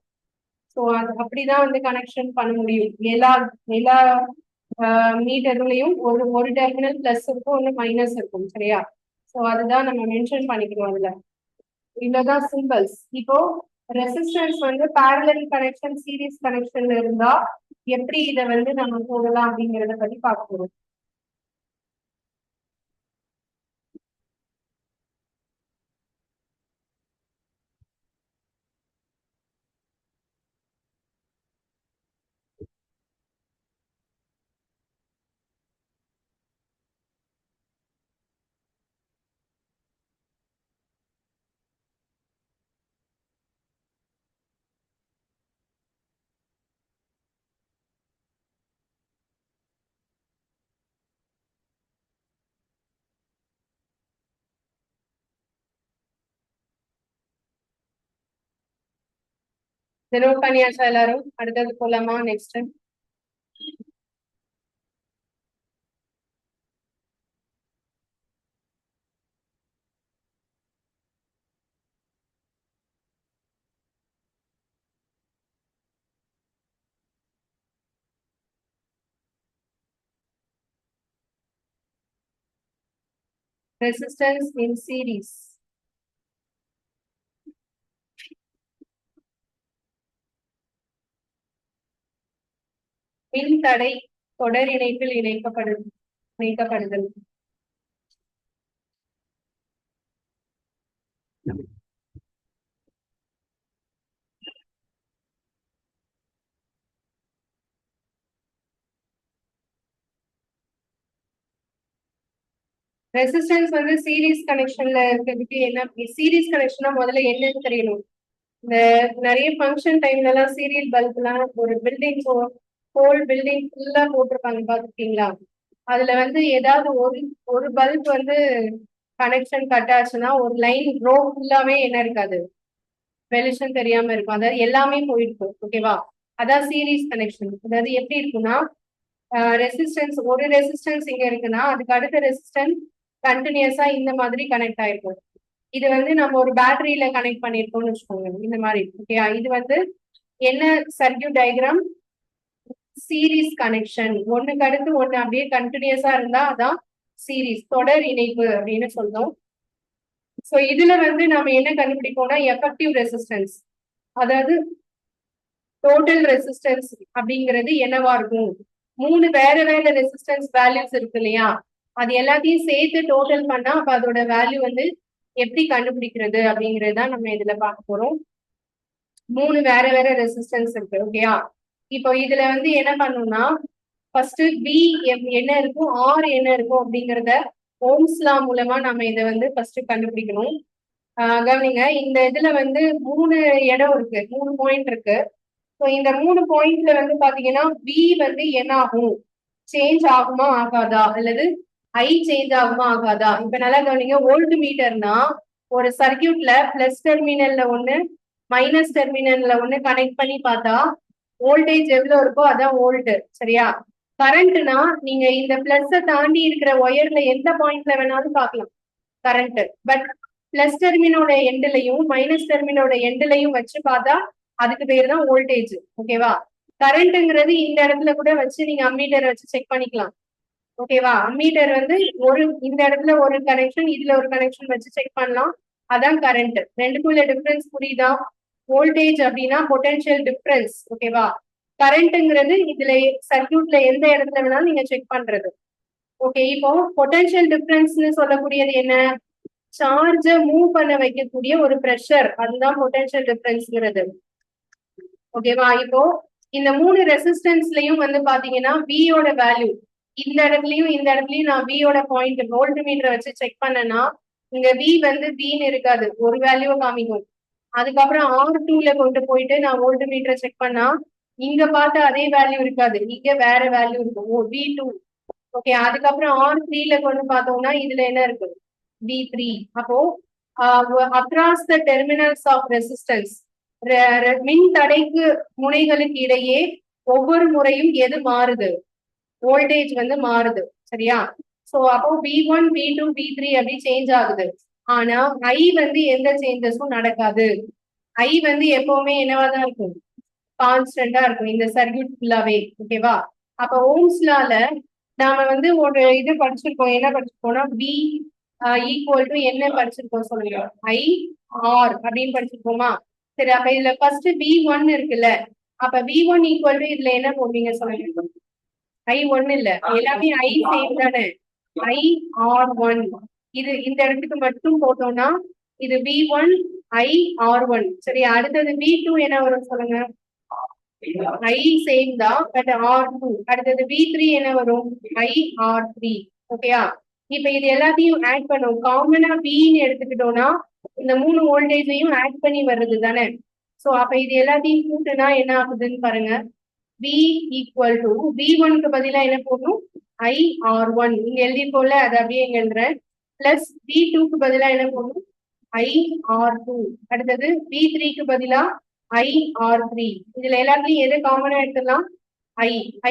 ஸோ அது அப்படிதான் வந்து கனெக்ஷன் பண்ண முடியும். எல்லா எல்லா மீட்டர்லயும் ஒரு ஒரு டெர்மினல் பிளஸ் இருக்கும், ஒன்று மைனஸ் இருக்கும், சரியா? ஸோ அதுதான் நம்ம மென்ஷன் பண்ணிக்கணும் அதுல. இவ்வளவுதான் சிம்பிள்ஸ். இப்போ ரெசிஸ்டன்ஸ் வந்து பேரலல் கனெக்ஷன், சீரிஸ் கனெக்ஷன்ல இருந்தா எப்படி இதை வந்து நம்ம போடலாம் அப்படிங்கிறத பத்தி பார்க்க போறோம். நோட் பண்ணியாச்சா எல்லாரும்? அடுத்தது போலாமா? Next resistance in series. மின் தடை தொடர் இணைப்பில் இணைக்கப்படுதல். ரெசிஸ்டன்ஸ் வந்து சீரிஸ் கனெக்ஷன்ல இருக்கிறதுக்கு என்ன, சீரிஸ் கனெக்ஷனா முதல்ல என்னன்னு தெரியணும். இந்த நிறைய ஃபங்க்ஷன் டைம்ல எல்லாம் சீரியல் பல்ப் எல்லாம் ஒரு பில்டிங் ஹோல் பில்டிங் ஃபுல்லா போட்டிருப்பாங்க, பாத்துருக்கீங்களா? அதுல வந்து ஏதாவது ஒரு பல்ப் வந்து கனெக்ஷன் கட் ஆச்சுன்னா ஒரு லைன் ரோ ஃபுல்லாவே என்ன இருக்காது, வெளிச்சம் தெரியாம இருக்கும். அதாவது எல்லாமே போயிருக்கும். ஓகேவா? அதான் சீரிஸ் கனெக்ஷன். அதாவது எப்படி இருக்குன்னா, ரெசிஸ்டன்ஸ் ஒரு ரெசிஸ்டன்ஸ் இங்க இருக்குன்னா அதுக்கு அடுத்த ரெசிஸ்டன்ஸ் கண்டினியூஸா இந்த மாதிரி கனெக்ட் ஆயிருக்கும். இது வந்து நம்ம ஒரு பேட்டரியில கனெக்ட் பண்ணிருக்கோம்னு வச்சுக்கோங்க, இந்த மாதிரி. ஓகேயா? இது வந்து என்ன சர்க்கியூட் டயக்ராம், சீரிஸ் கனெக்ஷன். ஒண்ணுக்கு அடுத்து ஒண்ணு அப்படியே கண்டினியூஸா இருந்தா அதான் சீரிஸ், தொடர் இணைப்பு அப்படின்னு சொல்றோம். சோ இதுல வந்து நம்ம என்ன கண்டுபிடிப்போம்னா எஃபெக்டிவ் ரெசிஸ்டன்ஸ், அதாவது டோட்டல் ரெசிஸ்டன்ஸ் அப்படிங்கிறது என்னவா இருக்கும். மூணு வேற வேற ரெசிஸ்டன்ஸ் வேல்யூஸ் இருக்கு இல்லையா, அது எல்லாத்தையும் சேர்த்து டோட்டல் பண்ணா அப்ப அதோட வேல்யூ வந்து எப்படி கண்டுபிடிக்கிறது அப்படிங்கறத நம்ம இதுல பார்க்க போறோம். மூணு வேற வேற ரெசிஸ்டன்ஸ் இருக்கு. ஓகேயா? இப்போ இதுல வந்து என்ன பண்ணணும்னா ஃபர்ஸ்ட் பி என்ன இருக்கும், ஆர் என்ன இருக்கும் அப்படிங்கறத ஓம்ஸ் லா மூலமா நம்ம இதை வந்து ஃபர்ஸ்ட் கண்டுபிடிக்கணும். கவனிங்க, இந்த இதுல வந்து மூணு இடம் இருக்கு, மூணு பாயிண்ட் இருக்கு. ஸோ இந்த மூணு பாயிண்ட்ல வந்து பாத்தீங்கன்னா பி வந்து என்ன ஆகும், சேஞ்ச் ஆகுமா ஆகாதா, அல்லது ஐ சேஞ்ச் ஆகுமா ஆகாதா. இப்ப நல்லா கவனிங்க, வோல்ட் மீட்டர்னா ஒரு சர்க்கியூட்ல பிளஸ் டெர்மினல்ல ஒண்ணு மைனஸ் டெர்மினல்ல ஒண்ணு கனெக்ட் பண்ணி பார்த்தா வோல்டேஜ் எவ்வளவு இருக்கோ அதான் வோல்ட், சரியா? கரண்ட்னா நீங்க இந்த பிளஸ் தாண்டி இருக்கிற ஒயர்ல எந்த பாயிண்ட்ல வேணாலும் பார்க்கலாம் கரண்ட். பட் பிளஸ் டெர்மினோட எண்ட்லையும் மைனஸ் டெர்மினோட எண்ட்லையும் வச்சு பார்த்தா அதுக்கு பேர் தான் வோல்டேஜ். ஓகேவா? கரண்ட்ங்கிறது இந்த இடத்துல கூட வச்சு நீங்க அம்மீட்டர் வச்சு செக் பண்ணிக்கலாம். ஓகேவா? அம்மீட்டர் வந்து ஒரு இந்த இடத்துல ஒரு கனெக்ஷன், இதுல ஒரு கனெக்ஷன் வச்சு செக் பண்ணலாம். அதான் கரண்ட். ரெண்டுக்குள்ள டிஃபரன்ஸ் புரியுதா? வோல்டேஜ் அப்படின்னா பொட்டன்ஷியல் டிஃபரன்ஸ். ஓகேவா? கரண்ட்ங்கிறது இதுல சர்க்யூட்ல எந்த இடத்துல வேணாலும் நீங்க செக் பண்றது. ஓகே, இப்போ பொட்டன்ஷியல் டிஃபரன்ஸ்னு சொல்லக்கூடியது என்ன? சார்ஜ மூவ் பண்ண வைக்கக்கூடிய ஒரு பிரஷர், அதுதான் பொட்டன்ஷியல் டிஃபரன்ஸ்ங்கிறது. ஓகேவா? இப்போ இந்த மூணு ரெசிஸ்டன்ஸ்லயும் வந்து பாத்தீங்கன்னா வியோட வேல்யூ இந்த இடத்துலயும் இந்த இடத்துலயும் நான் வியோட பாயிண்ட் வோல்ட் மீட்டரை வச்சு செக் பண்ணேன்னா இங்க வி வந்து வின்னு இருக்காது, ஒரு வேல்யூ காமிக்கும். அதுக்கப்புறம் R2ல கொண்டு போயிட்டு நான் வோல்ட் மீட்டரை செக் பண்ணா இங்க பார்த்த அதே வேல்யூ இருக்காது, இங்க வேற வேல்யூ இருக்கும். ஓ V2. ஓகே, அதுக்கப்புறம் R3ல கொண்டு பார்த்தோம்னா இதுல என்ன இருக்கு? V3. அப்போ across the terminals of resistance, மின் தடைக்கு முனைகளுக்கு இடையே ஒவ்வொரு முறையும் எது மாறுது? வோல்டேஜ் வந்து மாறுது. சரியா? சோ அப்போ V1 V2 V3 அப்படி சேஞ்ச் ஆகுது. ஆனா I வந்து எந்த சேஞ்சஸும் நடக்காது. I வந்து எப்பவுமே என்னவாதான் இருக்கும்? கான்ஸ்டன்டா இருக்கும் இந்த சர்க்யூட் ஃபுல்லாவே. ஓகேவா? அப்ப ஓம்ஸ் லால நாம வந்து ஒரு இது படிச்சிருக்கோம். என்ன படிச்சிருக்கோம்னா V ஈக்குவல் டு என்ன படிச்சிருக்கோம் சொல்லுங்க? I R அப்படின்னு படிச்சிருக்கோமா? சரி, அப்ப இதுல ஃபர்ஸ்ட் V1 இருக்குல்ல, அப்ப V1 ஈக்குவல் டு இதுல என்ன போடுவீங்க சொல்லுங்க? I ஒன்னு இல்ல, எல்லாமே I சேம் தானே. I R1 இது இந்த இடத்துக்கு மட்டும் போட்டோம்னா இது V1 I R1. சரி, அடுத்தது V2 என்ன வரும் சொல்லுங்க? I சேம் தான், பட் R2. அடுத்தது V3 என்ன வரும்? I R3. ஓகேயா? இப்ப இது எல்லாத்தையும் ஆட் பண்ணும். காமனா Vன்னு எடுத்துக்கிட்டோம்னா இந்த மூணு வோல்டேஜையும் ஆட் பண்ணி வர்றது தானே. சோ அப்ப இது எல்லாத்தையும் கூட்டுனா என்ன ஆகுதுன்னு பாருங்க. V ஈக்குவல் டு V1க்கு பதிலா என்ன போடணும்? I R1 இங்க எழுதிருக்கோம்ல, அது அப்படியே இங்க எழுதுறேன். பிளஸ் V2க்கு பதிலா என்ன போடணும்? I R2. அடுத்தது V3க்கு பதிலா I R3. இதுல எல்லாத்தையும் எது காமனா எடுத்துடலாம்?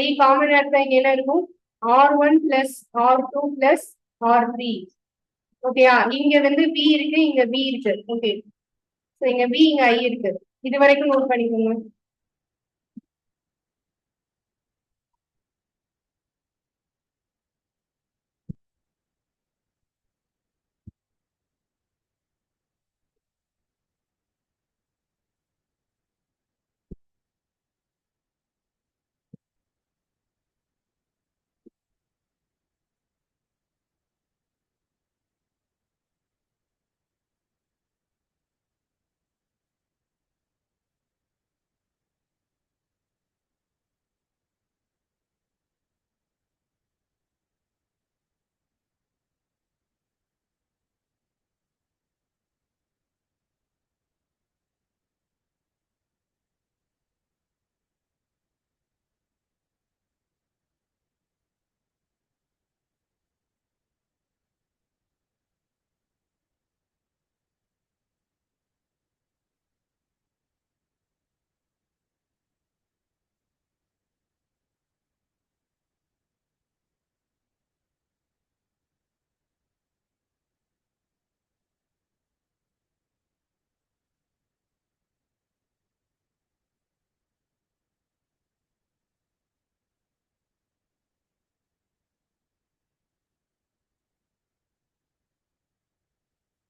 I காமனா எடுத்தா இங்க என்ன இருக்கும்? R1 plus R2 plus R3. ஓகேயா? இங்க வந்து V இருக்கு, இங்க V இருக்கு. ஓகே, சோ இங்க V இங்க I இருக்கு. இது வரைக்கும் நோட் பண்ணிக்கோங்க.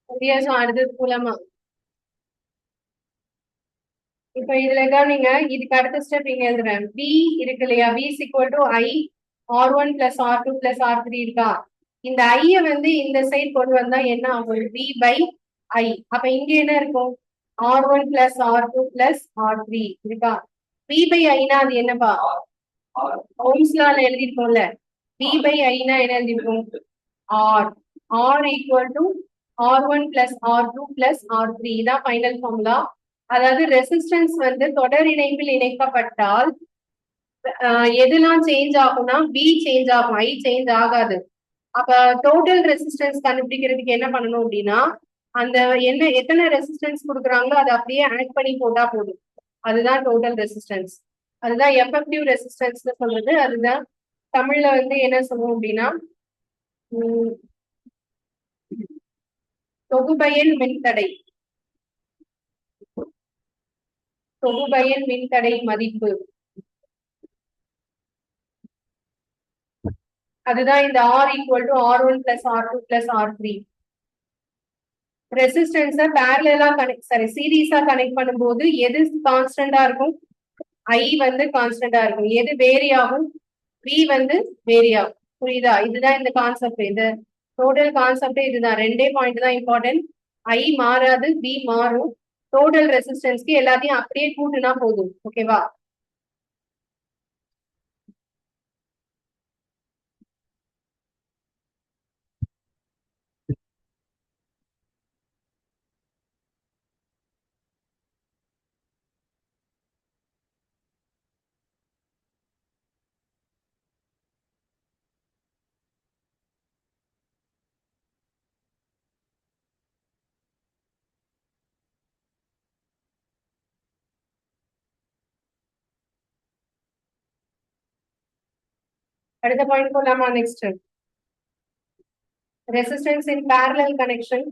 சரியா? சோ அடுத்தது போலாமா? இப்ப இதுல தான் நீங்க இதுக்கு அடுத்த ஸ்டெப் இங்க எழுதுறேன். V இருக்கு இல்லையா? V is equal to I R1 plus R2 plus R3 இருக்கா? இந்த I வந்து இந்த சைடு கொண்டு வந்தா என்ன ஆகும்? V by I. அப்ப இங்க என்ன இருக்கும்? R1 plus R2 plus R3 இருக்கா? V by I னா அது என்னப்பா? ஓம்ஸ் லால எழுதிருக்கோம்ல, V by I னா என்ன எழுதிருக்கோம்? R. R equal to R1 plus R2 plus R3. இதான் ஃபைனல் ஃபார்முலா. அதாவது ரெசிஸ்டன்ஸ் வந்து தொடர் இணைப்பில் இணைக்கப்பட்டால் எதெல்லாம் சேஞ்ச் ஆகும்னா V சேஞ்ச் ஆகும், I சேஞ்ச் ஆகாது. அப்ப டோட்டல் ரெசிஸ்டன்ஸ் கண்டுபிடிக்கிறதுக்கு என்ன பண்ணணும் அப்படின்னா அந்த என்ன எத்தனை ரெசிஸ்டன்ஸ் கொடுக்குறாங்களோ அதை அப்படியே ஆட் பண்ணி போட்டா போதும். அதுதான் டோட்டல் ரெசிஸ்டன்ஸ். அதுதான் எஃபெக்டிவ் ரெசிஸ்டன்ஸ்னு சொல்றது. அதுதான் தமிழ்ல வந்து என்ன சொல்லுவோம் அப்படின்னா தொகுபயன் மின்தடை. தொகுபயன் மின்தடை மதிப்பு. அதுதான் இந்த R equal to R1 plus R2 plus R3. ரெசிஸ்டன்ஸை பேரலா சீரீஸா கனெக்ட் பண்ணும்போது எது கான்ஸ்டன்டா இருக்கும்? I வந்து கான்ஸ்டன்டா இருக்கும். எது வேரி ஆகும்? V வந்து வேரி ஆகும். புரியுதா? இதுதான் இந்த கான்செப்ட். இது டோட்டல் கான்செப்ட் இதுதான். ரெண்டே பாயிண்ட் தான் இம்பார்ட்டன்ட். I மாறாது, V மாறும். டோட்டல் ரெசிஸ்டன்ஸ்க்கு எல்லாத்தையும் அப்படியே கூட்டுனா போதும். ஓகேவா? அடுத்த பாயிண்ட் போலாமா? நெக்ஸ்ட் ரெசிஸ்டன்ஸ் இன் parallel கனெக்ஷன்.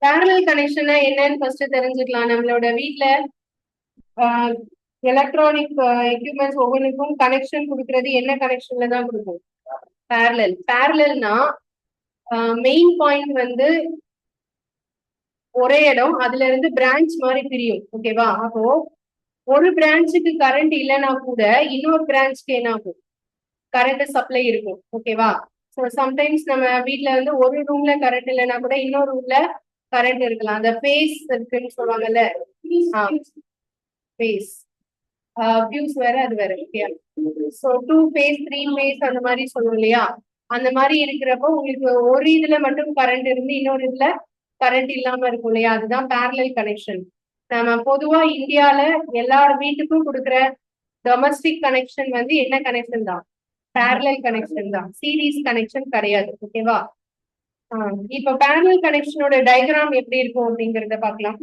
parallel கனெக்ஷன் என்னன்னு ஃபர்ஸ்ட் தெரிஞ்சுக்கலாம். நம்மளோட வீட்ல எலக்ட்ரானிக் எக்யூப்மெண்ட்ஸ் ஒவ்வொன்றுக்கும் கனெக்ஷன் கொடுக்கறது என்ன கனெக்ஷன்ல தான் கொடுக்கும்? parallel. parallelனா மெயின் பாயிண்ட் வந்து ஒரே இடம், அதுல இருந்து பிரான்ச் மாதிரி பிரியும். ஓகேவா? அப்போ ஒரு பிரான்ச்சுக்கு கரண்ட் இல்லைன்னா கூட இன்னொரு பிரான்ச்சுக்கு என்ன ஆகும்? கரண்ட் சப்ளை இருக்கும். ஓகேவா? ஸோ சம்டைம்ஸ் நம்ம வீட்ல வந்து ஒரு ரூம்ல கரண்ட் இல்லைன்னா கூட இன்னொரு ரூம்ல கரண்ட் இருக்கலாம். அந்த ஃபேஸ் இருக்குன்னு சொல்லுவாங்கல்ல, ஃபேஸ் வியூஸ் வேற, அது வேற. ஓகே. ஸோ 2 ஃபேஸ் 3 ஃபேஸ் அந்த மாதிரி சொல்லுவோம் இல்லையா? அந்த மாதிரி இருக்கிறப்போ உங்களுக்கு ஒரு இதுல மட்டும் கரண்ட் இருந்து இன்னொரு இதுல கரண்ட் இல்லாம இருக்கும் இல்லையா? அதுதான் parallel கனெக்ஷன். நம்ம பொதுவா இந்தியால எல்லா வீட்டுக்கும் கொடுக்குற டொமஸ்டிக் கனெக்ஷன் வந்து என்ன கனெக்ஷன் தான்? parallel கனெக்ஷன் தான். சீரீஸ் கனெக்ஷன் கிடையாது. ஓகேவா? இப்ப parallel கனெக்ஷனோட டயக்ராம் எப்படி இருக்கும் அப்படிங்கறத பார்க்கலாம்.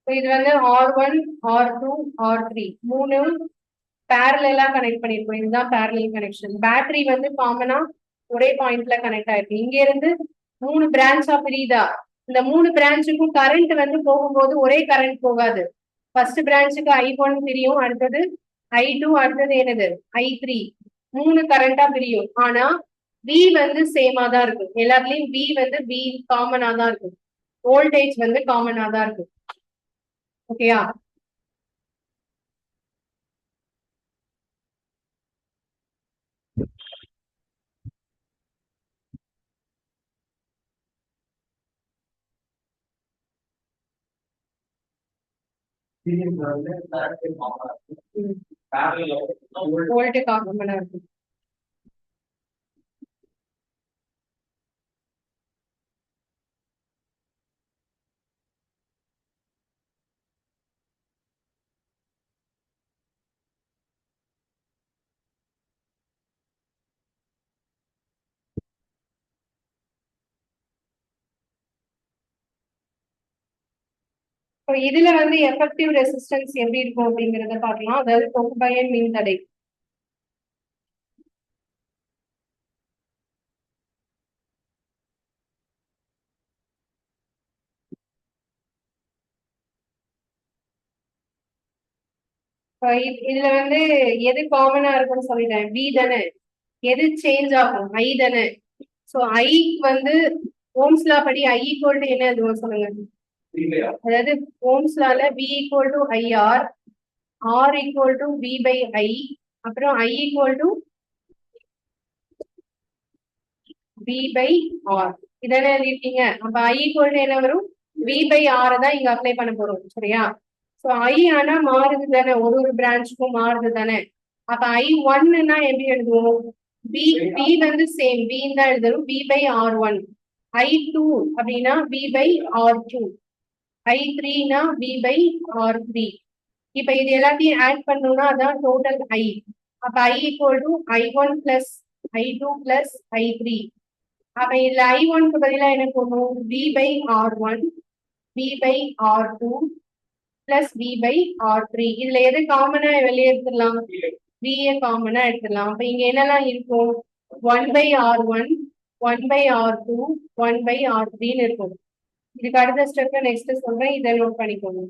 இது வந்து R1 R2 R3 மூணும் பேரலா கனெக்ட் பண்ணிருக்கோம். இதுதான் parallel கனெக்ஷன். பேட்டரி வந்து காமனா ஒரே பாயிண்ட்ல கனெக்ட் ஆயிருக்கு. இங்க இருந்து 3 பிரான்ச்சா பிரியுதா? இந்த 3 பிரான்ச்சுக்கும் கரண்ட் வந்து போகும்போது ஒரே கரண்ட் போகாது. ஃபர்ஸ்ட் பிரான்ச்சுக்கு I1 பிரியும், அடுத்தது I2, அடுத்தது என்னது I3. 3 கரண்டா பிரியும். ஆனா V வந்து சேமா தான் இருக்கும். எல்லாத்துலயும் V வந்து V காமனா தான் இருக்கும். வோல்டேஜ் வந்து காமனா தான் இருக்கும். ஓகேயா? வோல்ட் காமனா இருக்கும். இதுல வந்து எஃபெக்டிவ் ரெசிஸ்டன்ஸ் எப்படி இருக்கும் அப்படிங்கறத பார்க்கலாம். அதாவது தொகுபயன் மின்தடை. இதுல வந்து எது காமனா இருக்கும்னு சொல்லிட்டேன், V தானே. எது சேஞ்ச் ஆகும்? I தானே. சோ I வந்து ஓம்ஸ் லா படி I ஈக்குவல் டு என்ன எழுதுவோம் சொல்லுங்க. அதாவது ஓம்ஸ் லால V equal to IR, R equal to V by I, அப்புறம் I equal to V by R. இதானே எழுதிருக்கீங்க. அப்ப I ஈக்குவல் டு என்ன வரும்? V பை R தான் இங்க அப்ளை பண்ண போறோம். சரியா? சோ I ஆனா மாறுது தானே, ஒரு பிரான்ச்சுக்கும் மாறுது தானே. அப்ப I1 எப்படி எழுதுவோம்? V வந்து சேம் V தான் எழுதணும். V by R1. I2 அப்படின்னா V பை R2. I3 னா V பை R3. இப்ப இது எல்லாத்தையும் ஆட் பண்ணோம்னா அதான் டோட்டல் ஐ. அப்ப I equal to I1 plus I2 plus I3. அப்ப இதுல I1க்கு பதிலா என்ன போடணும்? V by R1, V by R2 plus V by R3. இதுல எது காமனா வெளியே எடுத்துடலாம்? V ஏ காமனா எடுத்துடலாம். அப்ப இங்க என்னெல்லாம் இருக்கும்? 1 by R1, 1 by R2, 1 by R3 இருக்கும். இதுக்கு அடுத்த ஸ்டெப்ல நெக்ஸ்ட் சொல்றேன், இதை நோட் பண்ணிக்கோங்க.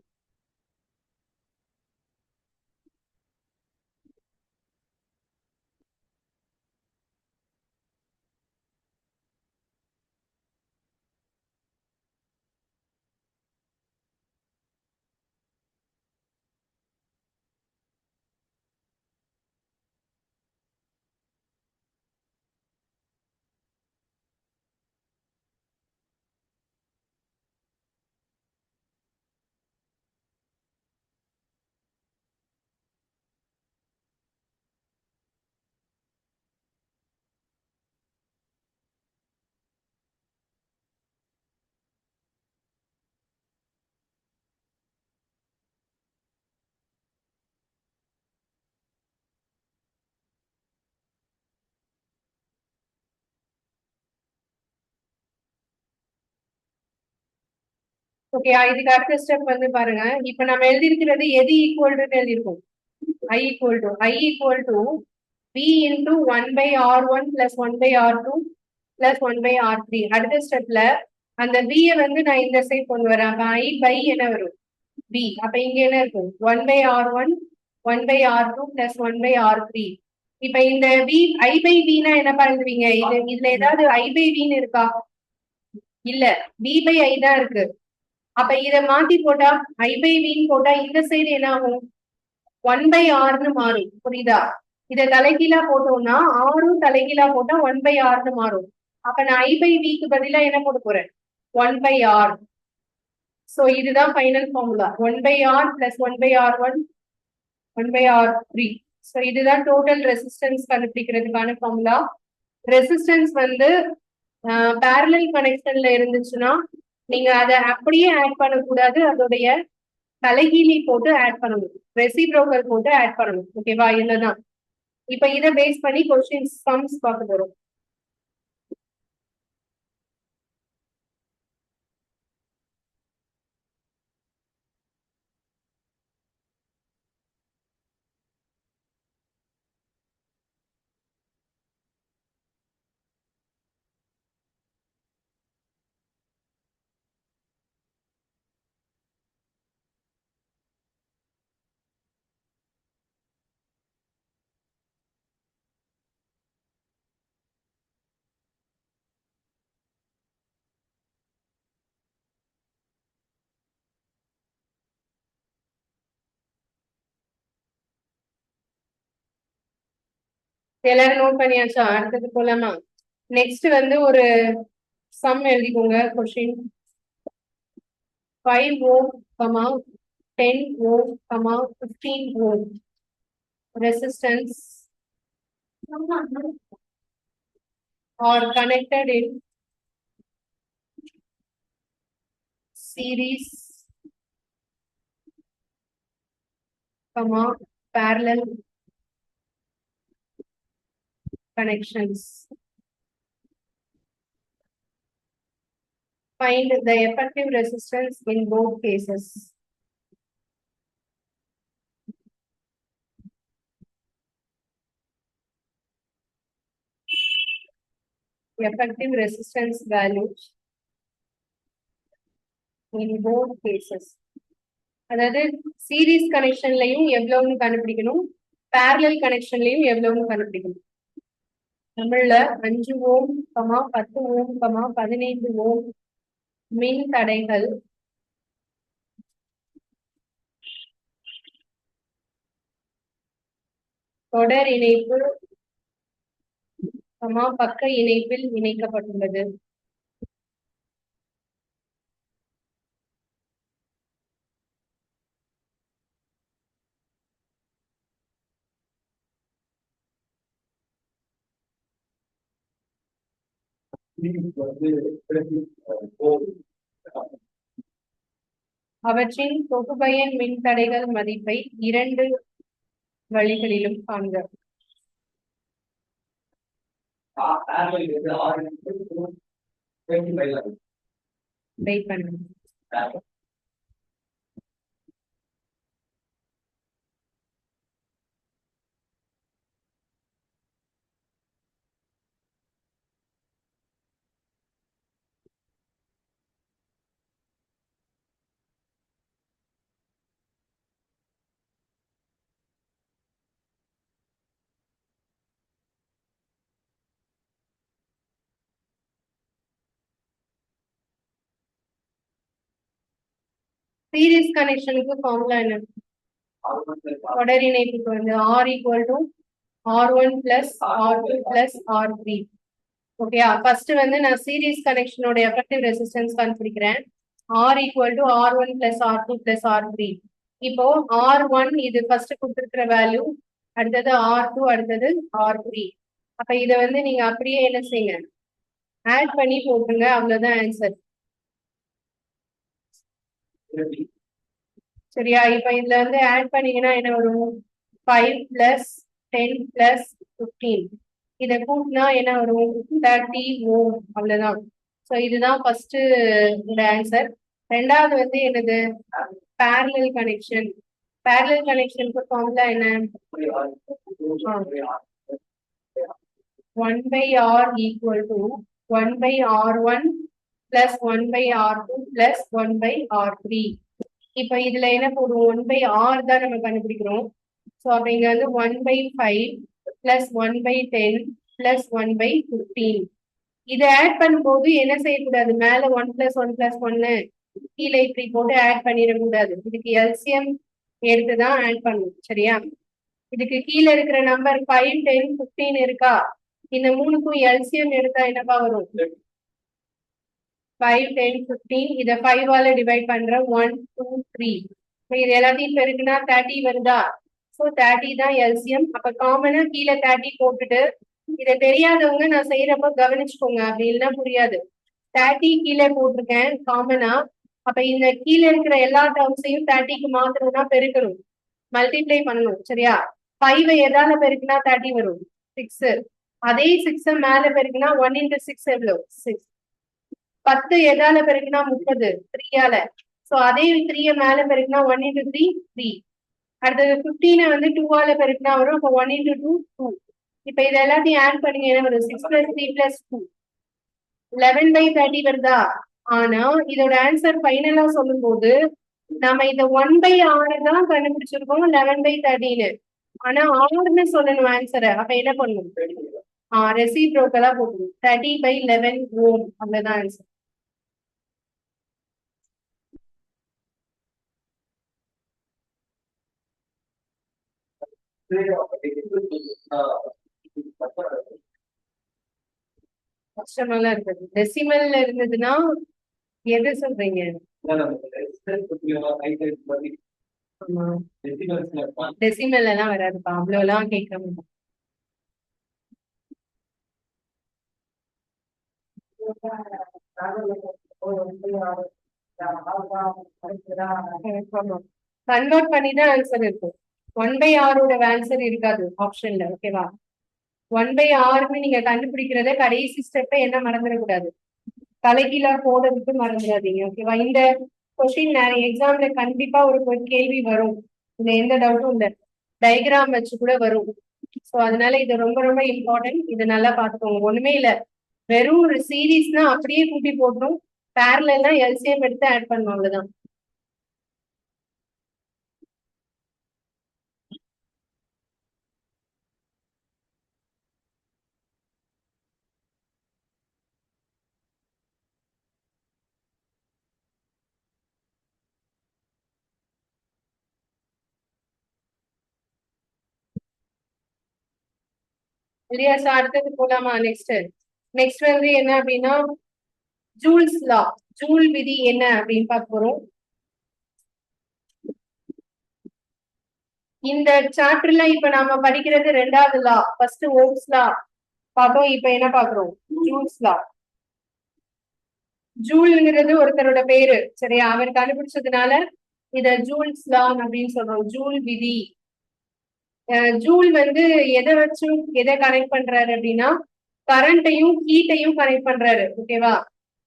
ஓகே, இதுக்கு அடுத்த ஸ்டெப் வந்து பாருங்க. இப்ப நம்ம எழுதிருக்கிறது எது ஈக்குவல் டு எழுதிருக்கோம்? I equal to V into 1 by R1 plus 1 by R2 plus 1 by R3. அடுத்த ஸ்டெப்ல அந்த V வந்து நான் இந்த சைட் கொண்டு வரேன். அப்ப I by என்ன வரும்? V. அப்ப இங்க என்ன இருக்கும்? 1 by R1, 1 by R2 plus 1 by R3. இப்ப இந்த V, I by V னா என்ன பண்ணுவீங்க? இதுல ஏதாவது I by V ன்னு இருக்கா? இல்ல, V by I தான் இருக்கு. அப்ப இத மாத்தி போட்டா I by V ன்னு போட்டா இந்த சைடு என்ன ஆகும்? 1 by R ன்னு மாறும். புரியுதா? இத தலைகீழா போட்டோம்னா ஆரும் தலைகீழா போட்டா 1 by R ன்னு மாறும். அப்ப நான் I by V க்கு பதிலா என்ன போட போறேன்? 1 by R. சோ இதுதான் final formula. 1 by R plus 1 by R1, 1 by R3. So இதுதான் டோட்டல் ரெசிஸ்டன்ஸ் கண்டுபிடிக்கிறதுக்கான ஃபார்முலா. ரெசிஸ்டன்ஸ் வந்து parallel கனெக்ஷன்ல இருந்துச்சுன்னா நீங்க அதை அப்படியே ஆட் பண்ணக்கூடாது, அதோடைய தலைகீழி போட்டு ஆட் பண்ணணும், ரெசிப்ரோக்கல் போட்டு ஆட் பண்ணணும். ஓகேவா? இதுதான். இப்ப இதை பேஸ் பண்ணி கொஸ்டின்ஸ் சம்ஸ் பார்க்க போறோம். எல்லாரும் நோட் பண்ணியாச்சா? அடுத்தது போலாமா? நெக்ஸ்ட் வந்து ஒரு சம் எழுதிக்கோங்க. Question 5 ohm, 10 ohm, 15 ohm resistance are connected in series, parallel connections. Find the effective resistance in both cases. Effective resistance values in both cases. அதாவது சீரிஸ் கனெக்ஷன்லயும் எவ்வளவுன்னு கண்டுபிடிக்கணும், parallel கனெக்ஷன்லயும் எவ்வளவுன்னு கண்டுபிடிக்கணும். நம்மள 5 ஓம், 10 ஓம், 15 ஓம் மின் தடைகள் தொடர் இணைப்பு, பக்க இணைப்பில் இணைக்கப்பட்டுள்ளது. அவற்றின் தொகுபயன் மின்தடைகள் மதிப்பை இரண்டு வழிகளிலும் காண்க. வெயிட் பண்ணுங்க. சீரிஸ் கனெக்ஷனுக்கு ஃபார்முலா என்ன? தொடர் இணைப்புக்கு வந்து R equal to R1 plus R2 plus R3. Okay, first வந்து நான் சீரிஸ் கனெக்ஷனோட எஃபெக்டிவ் ரெசிஸ்டன்ஸ் கண்டுபிடிக்கிறேன். R equal to R1 plus R2 plus R3. இப்போ R1 இது ஃபர்ஸ்ட் கொடுத்துருக்கிற வேல்யூ, அடுத்தது R2, அடுத்தது R3. அப்ப இதை வந்து நீங்க அப்படியே என்ன செய்யுங்க, ஆட் பண்ணி போட்டுருங்க, அவ்வளவுதான் ஆன்சர். சரியா? இப்ப இதுல வந்து ஆட் பண்ணீங்கன்னா என்ன வரும்? 5 plus 10 plus 15. இதை கூட்டினா என்ன வரும்? 30 Ω. அவ்வளவுதான். ஸோ இதுதான் ஃபர்ஸ்ட் ஆன்சர். ரெண்டாவது வந்து என்னது? parallel connection. parallel கனெக்ஷனுக்கு ஃபார்முலா என்ன? 1 by R equal to 1 by R1 plus 1 by R2 plus 1 by R3. இப்ப இதுல என்ன போடுவோம்? 1 by R தான் நம்ம கண்டுபிடிக்கிறோம். ஸோ அப்ப இங்க வந்து 1 by 5 plus 1 by 10 plus 1 by 15. இதை ஆட் பண்ணும்போது என்ன செய்யக்கூடாது? மேல 1 plus 1 plus 1 கீழே இப்படி போட்டு ஆட் பண்ணிடக்கூடாது. இதுக்கு எல்சிஎம் எடுத்துதான் ஆட் பண்ணணும். சரியா? இதுக்கு கீழே இருக்கிற நம்பர் 5, 10, 15 இருக்கா? இந்த மூணுக்கும் எல்சிஎம் எடுத்தா என்னப்பா வரும்? 5, 10, 15. இதை 5ஆல டிவைட் பண்ற 1, 2, 3. இது எல்லாத்தையும் பெருக்குனா 30 வருதா? ஸோ 30 தான் எல்சிஎம். அப்ப காமனா கீழே 30 போட்டுட்டு, இதை தெரியாதவங்க நான் செய்யறப்ப கவனிச்சுக்கோங்க, அப்படி இல்லைன்னா புரியாது. 30 கீழே போட்டிருக்கேன் காமனா. அப்ப இந்த கீழே இருக்கிற எல்லா டேர்ம்ஸையும் 30க்கு மாத்திரம்னா பெருக்கணும், மல்டிப்ளை பண்ணணும். சரியா? 5 எதால பெருக்குனா 30 வரும்? 6. அதே 6 மேல பெருக்குனா 1 into 6 எவ்வளவு? 6. 10 எதால பெருக்குனா 30? 3ஆல. சோ அதே 3 மேல பெருக்குனா 1 into 3 3. அடுத்தது 15 வந்து 2ஆல பெருக்குனா வரும். அப்போ 1 into 2 2. இப்ப இது எல்லாத்தையும் ஆட் பண்ணீங்க என்ன வரும்? 6 plus 3 plus 2 11 by 30 வருதா? ஆனா இதோட ஆன்சர் ஃபைனலா சொல்லும் போது நம்ம இந்த 1 by R தான் கண்டுபிடிச்சிருக்கோம் 11 by 30. ஆனா ஆர்னு சொல்லணும் ஆன்சரை. அப்ப என்ன பண்ணணும்? ரெசிப்ரோக்கலா போட்டுரும். 30 by 11 Ω. அவ்வளவுதான் ஆன்சர். கஷ்டமெல்லாம் இருக்குது. டெசிமல்ல இருந்ததுன்னா எது சொல்றீங்க? டெசிமல் எல்லாம் வராதுப்பா, அவ்வளவு எல்லாம் கேட்க முடியும். கன்வெர்ட் பண்ணி தான் ஆன்சர் இருக்கும். 1 by R ஆன்சர் இருக்காது ஆப்ஷன்ல. ஓகேவா? 1 by Rன்னு நீங்க கண்டுபிடிக்கிறத கடைசி ஸ்டெப்பை என்ன மறந்துடக்கூடாது, தலைகீழா போடுறதுக்கு மறந்துடாதீங்க. ஓகேவா? இந்த கொஸ்டின் நிறைய எக்ஸாம்ல கண்டிப்பா ஒரு கேள்வி வரும், இதுல எந்த டவுட்டும் இல்லை. டயக்ராம் வச்சு கூட வரும். ஸோ அதனால இது ரொம்ப ரொம்ப இம்பார்ட்டன்ட். இது நல்லா பார்த்துக்கோங்க. ஒண்ணுமே இல்லை, வெறும் ஒரு சீரீஸ்னா அப்படியே கூட்டி போட்டோம், பேரலா எல்சிஎம் எடுத்து ஆட் பண்ணணும், அவ்வளவுதான். இல்லையா? அடுத்தது போலாமா? நெக்ஸ்ட் வந்து என்ன அப்படின்னா ஜூல்ஸ் லா, ஜூல் விதி என்ன அப்படின்னு பார்க்க போறோம். இந்த சாப்டர்ல இப்ப நாம படிக்கிறது 2வது லா. ஃபர்ஸ்ட் ஓம்ஸ் லா பார்த்தோம், இப்ப என்ன பாக்குறோம்? ஜூல்ஸ் லா. ஜூல்ங்கிறது ஒருத்தரோட பேரு சரியா, அவர் கண்டுபிடிச்சதுனால இத ஜூல்ஸ் லா அப்படின்னு சொல்றோம், ஜூல் விதி. ஜூல் வந்து எதை வச்சு எதை கனெக்ட் பண்றாரு அப்படின்னா கரண்ட்டையும் ஹீட்டையும் கனெக்ட் பண்றாரு. ஓகேவா,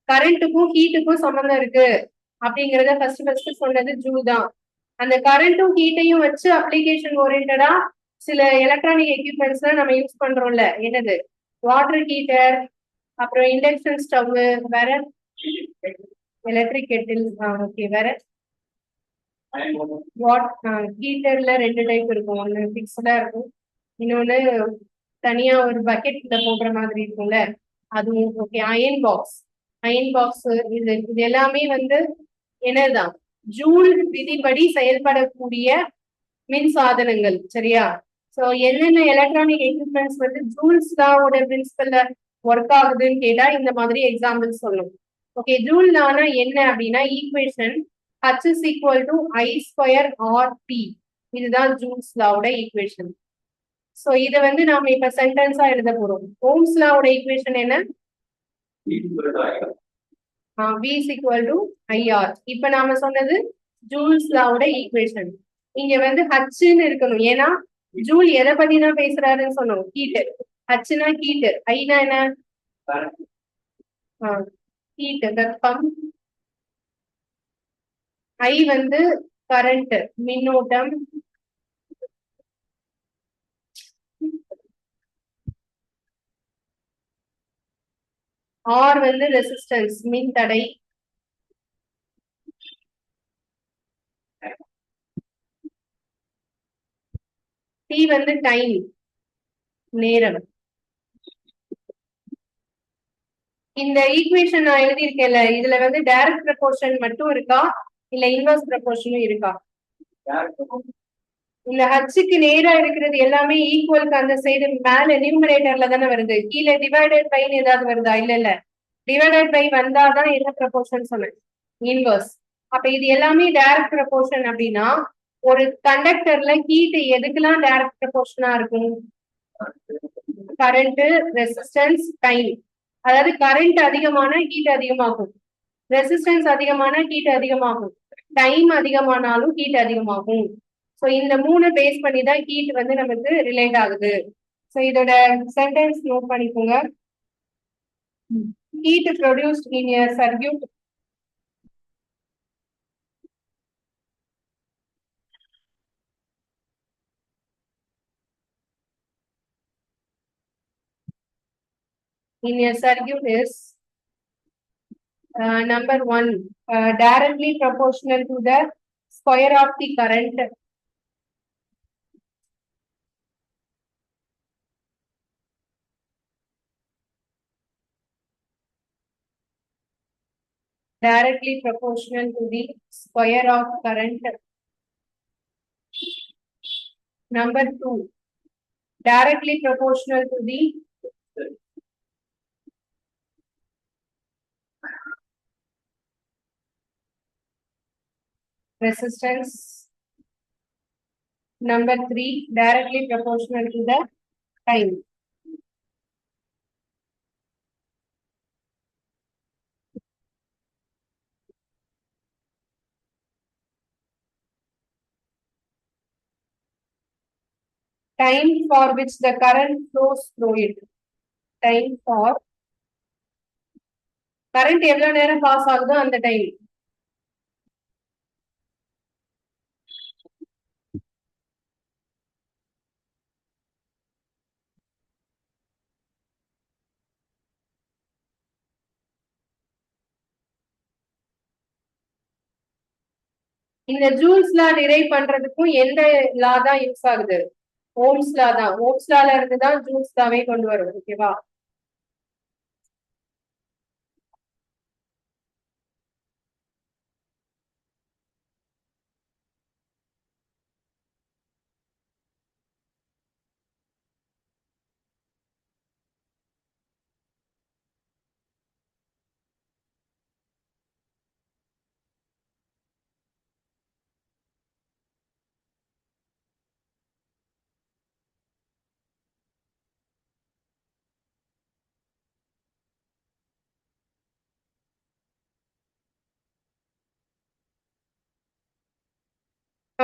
கரண்ட்டுக்கும் ஹீட்டுக்கும் சம்மந்தம் இருக்கு அப்படிங்கறத ஃபர்ஸ்ட் சொன்னது ஜூல் தான். அந்த கரண்ட்டும் ஹீட்டையும் வச்சு அப்ளிகேஷன் ஓரியன்டா சில எலக்ட்ரானிக் எக்யூப்மெண்ட்ஸ் நம்ம யூஸ் பண்றோம்ல, என்னது வாட்டர் ஹீட்டர், அப்புறம் இண்டக்ஷன் ஸ்டவ், வேற எலக்ட்ரிக் கெட்டில். ஓகே, வேற வாட் ஹீட்டர்ல ரெண்டு டைப் இருக்கும், ஒன்னு பிக்ஸ்டா இருக்கும், இன்னொன்னு தனியா ஒரு பக்கெட்ல போடுற மாதிரி இருக்கும்ல, அதுவும். Okay, iron box, iron box, இது எல்லாமே வந்து என்னதான் ஜூல் விதிப்படி செயல்படக்கூடிய மின் சாதனங்கள் சரியா. சோ என்னென்ன எலக்ட்ரானிக் எக்யூப்மெண்ட்ஸ் வந்து ஜூல்ஸ் லாவோட பிரின்சிபல்ல ஒர்க் ஆகுதுன்னு கேட்டா இந்த மாதிரி எக்ஸாம்பிள் சொல்லணும். ஓகே, ஜூல் லானா என்ன அப்படின்னா equation H is equal to I square RT, இதுதான் ஜூல்ஸ் லாவோட ஈக்குவேஷன். சோ இத வந்து நாம இப்ப சென்டென்ஸா எழுத போறோம். ஓம்ஸ் லாவோட ஈக்குவேஷன் என்ன? V is equal to IR. இப்ப நாம சொன்னது ஜூல்ஸ் லாவோட ஈக்குவேஷன். இங்க வந்து ஹச்ன்னு இருக்கணும், ஏன்னா ஜூல் எதை பத்தி தான் பேசுறாருன்னு சொன்னோம், ஹீட். ஹச்னா ஹீட், ஐனா என்ன? ஹீட், வெப்பம். ஐ வந்து கரண்ட், மின்னோட்டம். ஆர் வந்து ரெசிஸ்டன்ஸ், மின் தடை. டி வந்து டைம், நேரம். இந்த ஈக்குவேஷன் நான் எழுதியிருக்கேன்ல, இதுல வந்து டைரக்ட் ப்ரொபோர்ஷன் மட்டும் இருக்கா இல்ல இன்வெர்ஸ் ப்ரொபோர்ஷனும் இருக்கா? இந்த ஹச்சுக்கு நேரா இருக்கிறது எல்லாமே ஈக்குவலுக்கு அந்த சைடு மேல நியூமரேட்டர்ல தானே வருது, கீழே டிவைடட் பைன்னு ஏதாவது வருதா? இல்ல இல்ல, டிவைடட் பை வந்தாதான் என்ன ப்ரொபோர்ஷன் சொன்னேன், இன்வெர்ஸ். அப்ப இது எல்லாமே டைரக்ட் ப்ரொபோர்ஷன் அப்படின்னா ஒரு கண்டக்டர்ல ஹீட் எதுக்கெல்லாம் டைரக்ட் ப்ரொபோர்ஷனா இருக்கும்? Current, resistance, time. அதாவது கரண்ட் அதிகமான ஹீட் அதிகமாகும், ரெசிஸ்டன்ஸ் அதிகமான ஹீட் அதிகமாகும், டைம் அதிகமானாலும் ஹீட் அதிகமாகும். ஸோ இந்த மூணு பேஸ் பண்ணி தான் ஹீட் வந்து நமக்கு ரிலேட் ஆகுது. ஸோ இதோட சென்டென்ஸ் நோட் பண்ணிக்கோங்க. Heat produced in a circuit is number one, directly proportional to the square of the current. Directly proportional to the square of current. Number two, directly proportional to the resistance. Number three, directly proportional to the time. Time for which the current flows through it. Time for current எவ்வளவு நேரம் பாஸ் ஆகுதோ அந்த டைம். இந்த ஜூல்ஸ் லா டிரைவ் பண்றதுக்கும் எந்த லா தான் யூஸ் ஆகுது? ஓம்ஸ் லா தான். ஓம்ஸ் லால இருந்து தான் ஜூல்ஸ் லாவே கொண்டு வரும். ஓகேவா?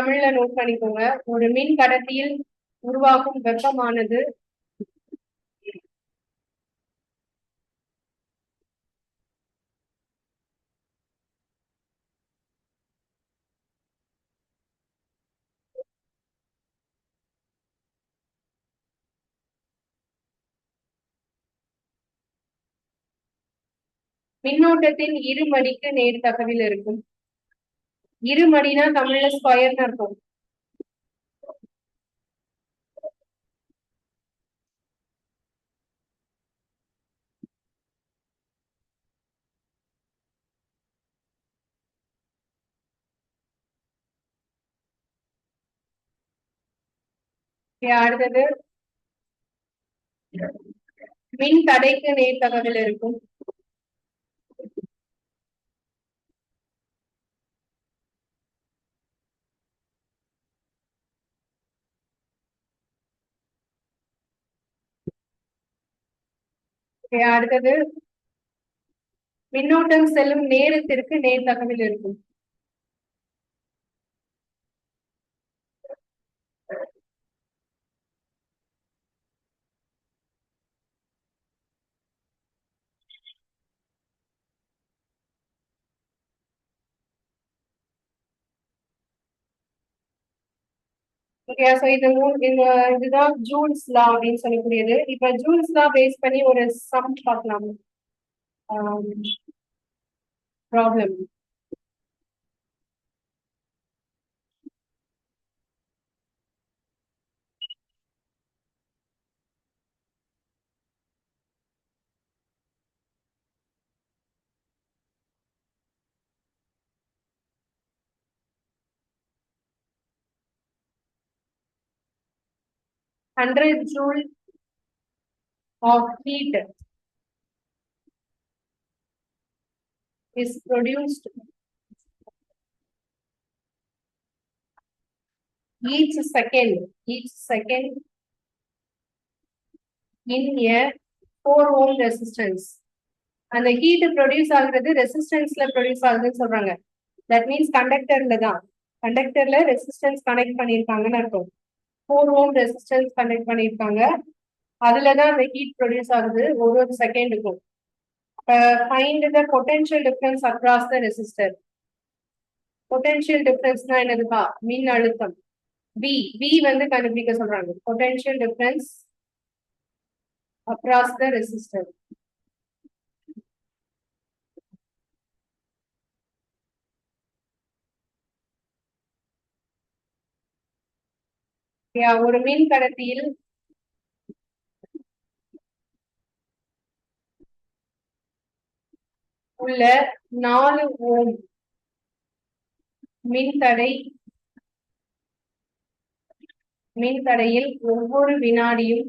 தமிழ்ல நோட் பண்ணிக்கோங்க. ஒரு மின் கடத்தியில் உருவாகும் வெப்பமானது மின்னோட்டத்தின் இருமடிக்கு நேர்த்தகவில் இருக்கும். இருமடினா தமிழ்ல ஸ்கொயர்னு இருக்கும். அடுத்தது மின் தடைக்கு நேர்த்தகவில் இருக்கும். அடுத்தது மின்னோட்டம் செல்லும் நேரத்திற்கு நேர்த்தகவில் இருக்கும். இதுதான் ஜூல்ஸ் லா அப்படின்னு சொல்லக்கூடியது. இப்ப ஜூல்ஸ் லா பேஸ் பண்ணி ஒரு சம் பார்க்கலாம். Problem. Hundred joule of heat is produced each second in a 4 ohm resistance. And the heat produce ஆகுறது ரெசிஸ்டன்ஸ்ல ப்ரொடியூஸ் ஆகுதுன்னு சொல்றாங்க. தட் மீன்ஸ் கண்டக்டர்ல தான். கண்டக்டர்ல ரெசிஸ்டன்ஸ் கனெக்ட் பண்ணியிருக்காங்கன்னு அர்த்தம். 4 ohm ரெசிஸ்டன்ஸ் கனெக்ட் பண்ணியிருக்காங்க. அதுலதான் அந்த ஹீட் ப்ரொடியூஸ் ஆகுது ஒரு செகண்டுக்கும். Find the potential difference across the resistor. Potential difference na என்னதுப்பா? மின் அழுத்தம். V வந்து கண்டுபிடிக்க சொல்றாங்க. Potential difference across the resistor. ஒரு மின் கடத்தியில் உள்ள 4 ஓம் மின்தடையில் ஒவ்வொரு வினாடியும்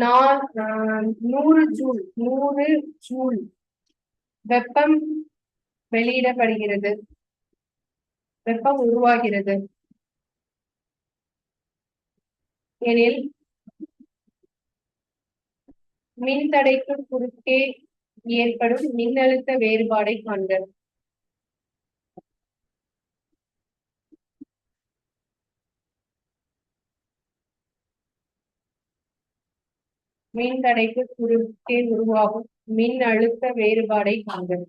100 ஜூல் வெப்பம் வெளியிடப்படுகிறது, வெப்பம் உருவாகிறது எனில் மின்தடைக்கு குறுக்கே ஏற்படும் மின்னழுத்த வேறுபாடை காண்க. மின்தடைக்கு குறுக்கே உருவாகும் மின் அழுத்த வேறுபாடை காண்க.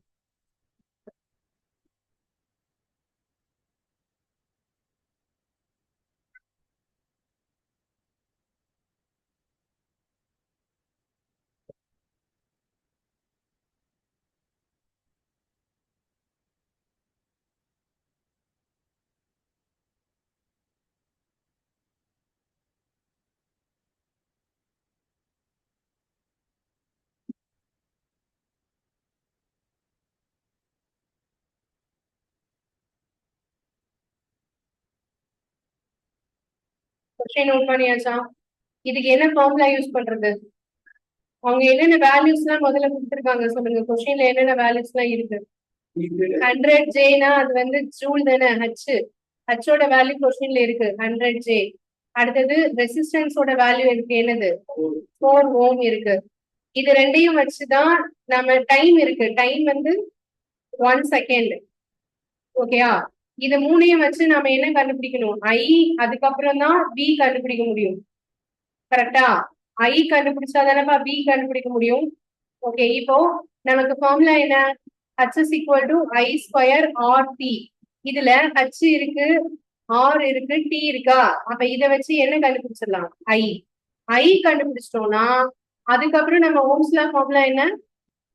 கொஸ்டின் நோட் பண்ணியாச்சா? இதுக்கு என்ன ஃபார்முலா யூஸ் பண்றது? அவங்க என்னென்ன வேல்யூஸ் எல்லாம் முதல்ல கொடுத்துருக்காங்க சொல்லுங்க. கொஸ்டின்ல என்னென்ன வேல்யூஸ் எல்லாம் இருக்கு? 100 ஜேனா அது வந்து ஜூல் தானே. ஹச்சோட வேல்யூ கொஸ்டின்ல இருக்கு 100 ஜே. அடுத்தது ரெசிஸ்டன்ஸோட வேல்யூ இருக்கு என்னது? 4 ஓம் இருக்கு. இது ரெண்டையும் வச்சுதான் நம்ம டைம் இருக்கு, டைம் வந்து 1 செகண்ட். ஓகேயா? இது மூணையும் வச்சு நம்ம என்ன கண்டுபிடிக்கணும்? ஐ, அதுக்கப்புறம் தான் பி கண்டுபிடிக்க முடியும். கரெக்டா? ஐ கண்டுபிடிச்சா தானப்பா பி கண்டுபிடிக்க முடியும். ஓகே, இப்போ நமக்கு ஃபார்முலா என்ன? h is equal to I square RT. இதுல h இருக்கு, R இருக்கு, T இருக்கா? அப்ப இத வச்சு என்ன கண்டுபிடிச்சிடலாம்? I கண்டுபிடிச்சிட்டோம்னா அதுக்கப்புறம் நம்ம ஓம்ஸ் லா ஃபார்முலா என்ன?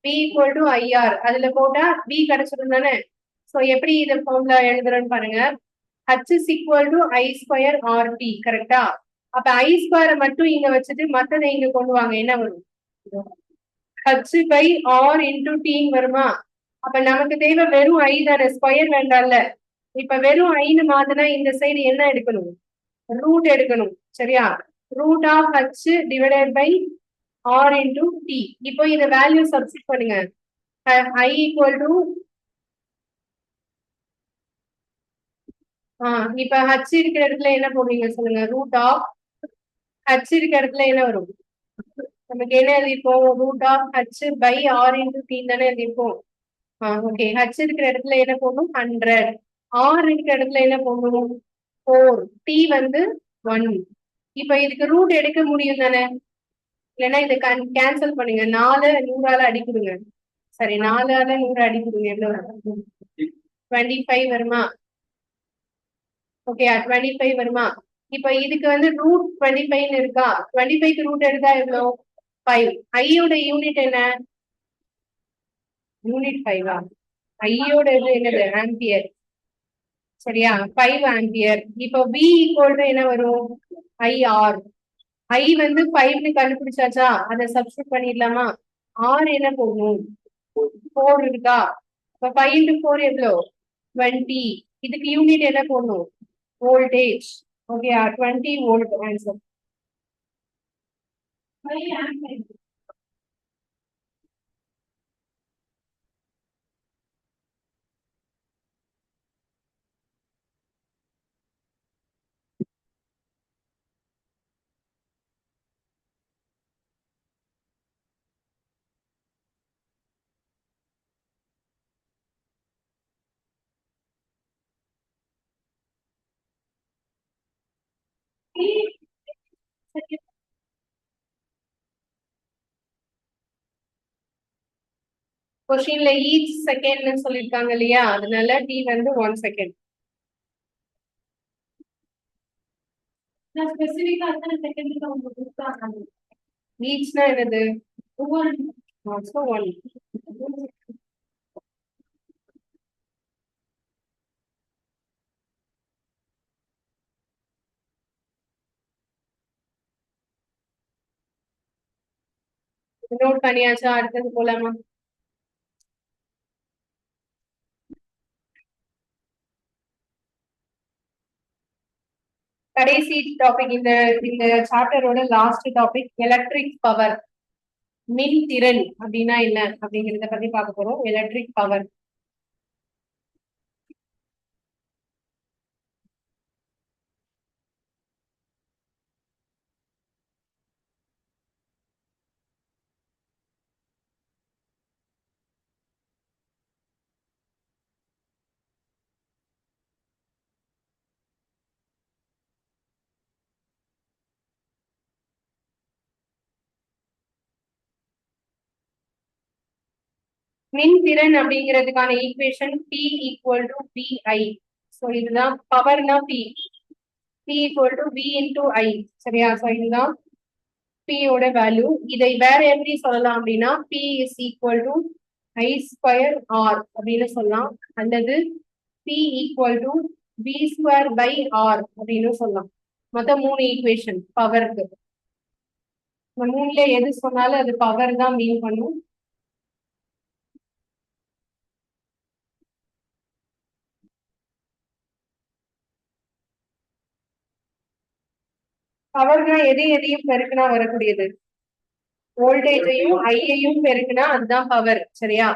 V equal to IR. அதுல போட்டா V கிடைச்சிடும் தானே? சோ எப்படி இத ஃபார்முலா எழுதுறேன்னு பாருங்க. h is equal to I square RT. கரெக்டா? அப்ப I ஸ்கொயரை மட்டும் இங்க வச்சுட்டு மத்ததை இங்க கொண்டு வாங்க. என்ன வரும்? h by r into t வருமா? அப்ப நமக்கு தேவை வெறும் I தானே, ஸ்கொயர் வேண்டாம்ல. இப்ப வெறும் ஐன்னு மாத்தினா இந்த சைடு என்ன எடுக்கணும்? ரூட் எடுக்கணும். சரியா? Root of h divided by r into t. இப்போ இந்த வேல்யூ சப்ஸ்டிட் பண்ணுங்க. I equal to இப்ப h இருக்கிற இடத்துல என்ன போடுவீங்க சொல்லுங்க? ரூட் ஆஃப் h இருக்கிற இடத்துல என்ன வரும்? நமக்கு என்ன எழுதிப்போம்? Root of h by r into t தானே எழுதிப்போம். ஓகே, h இருக்கிற இடத்துல என்ன போடணும்? 100. r இருக்கிற இடத்துல என்ன போடணும்? 4. t வந்து 1. இப்ப இதுக்கு ரூட் எடுக்க முடியும் தானே? இல்லைன்னா இதை கேன்சல் பண்ணுங்க. 4 100ஆல அடிக்கிடுங்க. சரி, 4ஆல 100 அடிக்கிடுங்க. எவ்வளவு? 25 வருமா? ஓகே, 25 வருமா? இப்ப இதுக்கு வந்து ரூட் 25 இருக்கா? 25க்கு ரூட் எடுத்தா எவ்வளவு? 5. ஐயோட யூனிட் என்ன? யூனிட் 5ஆ? ஐயோட இது என்னது? ஆம்பியர். சரியா? 5 ஆம்பியர். இப்போ v ஈக்குவல் டு என்ன வரும்? IR. I வந்து 5ன்னு கண்டுபிடிச்சாச்சா? அதை சப்ஸ்டிட் பண்ணிடலாமா? R என்ன போடணும்? 4 இருக்கா? இப்ப 5 into 4 எவ்வளோ? 20. இதுக்கு யூனிட் என்ன போடணும்? வோல்டேஜ். Okay, 20 volt answer. கொஸ்டின்ல ஈச் செகண்ட்னு சொல்லிருக்காங்க இல்லையா? அதனால t வந்து 1 செகண்ட். ஈச்னா என்னது? 1. நோட் பண்ணியாச்சா? அடுத்தது போலாமா? கடைசி டாபிக், இந்த இந்த சாப்டரோட லாஸ்ட் டாபிக் எலக்ட்ரிக் பவர். மின் திறன் அப்படின்னா என்ன அப்படிங்கிறத பத்தி பார்க்க போறோம். Electric power. மின் திறன் அப்படிங்கிறதுக்கான equation P equal to VI. So இதுதான் பவர்னா P. P equal to V into I. சரியா? ஸோ இதுதான் P ஓட வேல்யூ. இதை வேற எப்படி சொல்லலாம் அப்படின்னா P is equal to I square R அப்படின்னு சொல்லலாம். அல்லது P equal to V square by R அப்படின்னு சொல்லலாம். மொத்தம் 3 ஈக்குவேஷன் பவருக்கு. இந்த 3ல எது சொன்னாலும் அது பவர் தான் மீன் பண்ணும். பவர்னா எதையும் பெருக்கினா வரக்கூடியது. வோல்டேஜையும் ஐயையும் பெருக்கினா அதுதான் பவர். சரியா?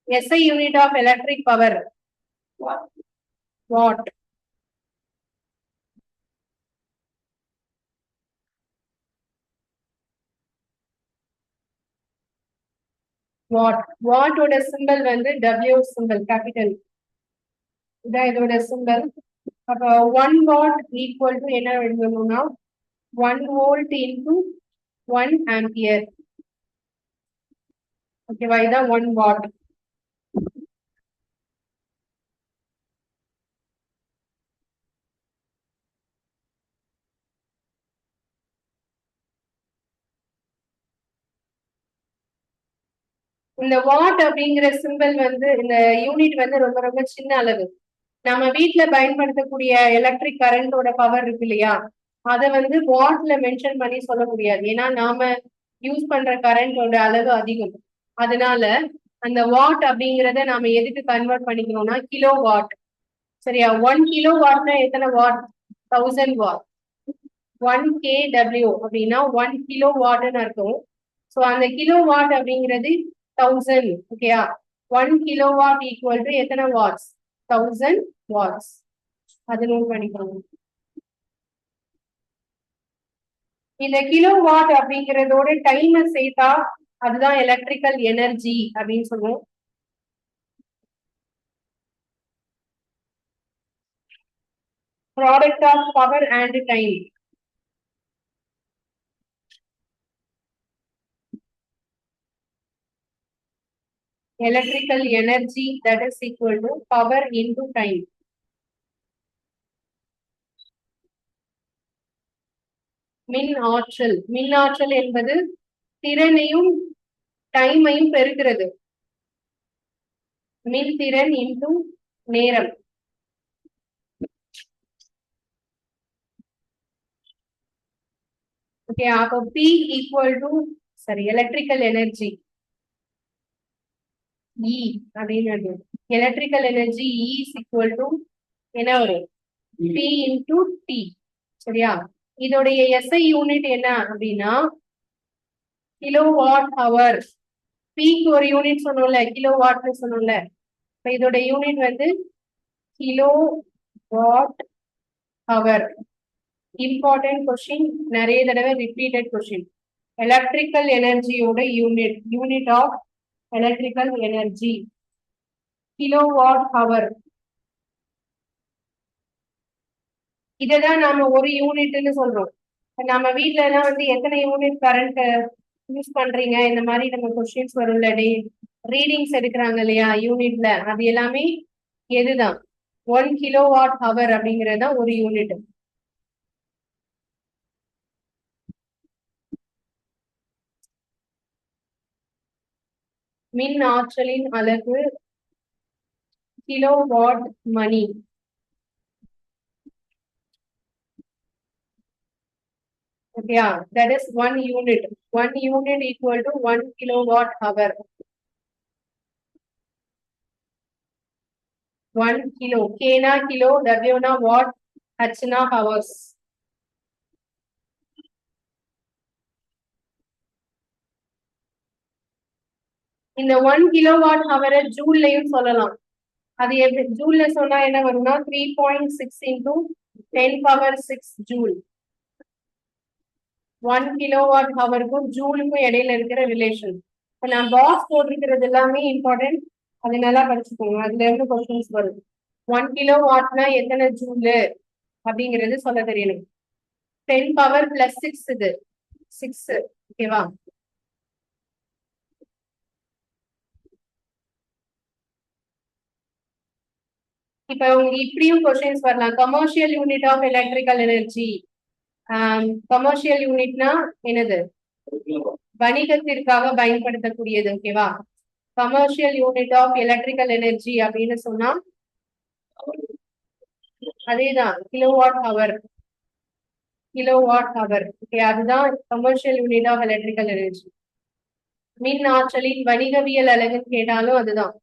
SI unit of electric power watt. Watt. வாட்டோட சிம்பல் வந்து W சிம்பல் கேபிட்டல். இதான் இதோட சிம்பல். அப்போ 1 வாட் ஈக்குவல் டு என்ன எழுதணும்னா 1 வோல்ட் இன்டு 1 ஆம்பியர். ஓகேவா, இதான் 1 வாட். இந்த வாட் அப்படிங்கிற சிம்பல் வந்து இந்த யூனிட் வந்து ரொம்ப ரொம்ப சின்ன அளவு. நம்ம வீட்ல பயன்படுத்தக்கூடிய எலக்ட்ரிக் கரண்டோட பவர் இருக்கு இல்லையா, அதை வந்து வாட்ல மென்ஷன் பண்ணி சொல்ல முடியாது. ஏன்னா நாம யூஸ் பண்ற கரண்டோட அளவு அதிகம். அதனால அந்த வாட் அப்படிங்கிறத நாம எதுக்கு கன்வெர்ட் பண்ணிக்கணும்னா கிலோ வாட். சரியா, 1 கிலோ வாட்னா எத்தனை வாட்? 1000 வாட். 1 kW அப்படின்னா 1 கிலோ வாட்னு அர்த்தம். ஸோ அந்த கிலோ வாட் அப்படிங்கிறது 1000. ஓகேயா, 1 கிலோ வாட் ஈக்குவல் டு எத்தனை வாட்ஸ்? 1000 வாட்ஸ். அது நோட் பண்ணிக்கணும். இந்த கிலோ வாட் அப்படிங்கிறதோட டைமை சேர்த்தா அதுதான் எலக்ட்ரிக்கல் எனர்ஜி அப்படின்னு சொல்லுவோம். Product of power and time. Electrical energy that is equal to power into time. மின் ஆற்றல். மின் ஆற்றல் என்பது திறனையும் டைமையும் பெருக்கிறது. மின் திறன் இன்டு நேரம். ஓகே, அப்போ P equal to electrical energy E அப்படின்னு electrical energy E is equal to என்ன வரும்? P into T. சரியா, இதோடைய SI யூனிட் என்ன அப்படின்னா கிலோ வாட் ஹவர். பீக்கு ஒரு யூனிட் சொன்னோம்ல, கிலோ வாட்னு சொன்னோம்ல. இப்போ இதோட யூனிட் வந்து kilowatt hour. Important question, நிறைய தடவை ரிப்பீட்டட் கொஸ்டின். எலக்ட்ரிக்கல் எனர்ஜியோட unit, unit of electrical energy kilowatt hour. இததான் நாம ஒரு யூனிட்னு சொல்றோம். நம்ம வீட்ல எல்லாம் வந்து எத்தனை யூனிட் கரண்ட் யூஸ் பண்றீங்க, இந்த மாதிரி நம்ம கொஸ்டின்ஸ் வரும்ல, டே ரீடிங்ஸ் எடுக்கிறாங்க இல்லையா யூனிட்ல, அது எல்லாமே எதுதான் 1 கிலோ வாட் ஹவர் அப்படிங்கிறது தான் ஒரு யூனிட். மின் ஆற்றலின் அளவு கிலோ வாட் மணி. Okay, that is 1 unit. 1 unit equal to 1 kilowatt hour. 1 kilo. K na kilo, W na watt, H na hours. இந்த 1 kilowatt hour ஜூல்லையும் சொல்லலாம். அது ஜூல்ல சொன்னா என்ன வரும்னா 3.6 into 10 power 6 ஜூல். 1 கிலோவாட் ஹவருக்கும் ஜூலுக்கும் இடையில இருக்கிற ரிலேஷன். இப்போ நான் பாக்ஸ் போட்டிருக்கிறது எல்லாமே இம்பார்ட்டன்ட், அது நல்லா படிச்சுக்கோங்க. அதுல இருந்து கொஸ்டின்ஸ் வரும். 1 கிலோ வாட்னா எத்தனை ஜூலு அப்படிங்கிறது சொல்ல தெரியணும். 10 பவர் பிளஸ் 6 இது 6. ஓகேவா, இப்ப உங்களுக்கு இப்படியும் கொஸ்டின்ஸ் வரலாம். Commercial unit of electrical energy. Commercial யூனிட்னா என்னது? வணிகத்திற்காக பயன்படுத்தக்கூடியது. ஓகேவா, commercial unit of electrical energy அப்படின்னு சொன்னா அதேதான் kilowatt hour. Kilowatt hour. Okay, அதுதான் commercial unit of electrical energy. மின் ஆற்றலின் வணிகவியல் அலகுன்னு கேட்டாலும் அதுதான்.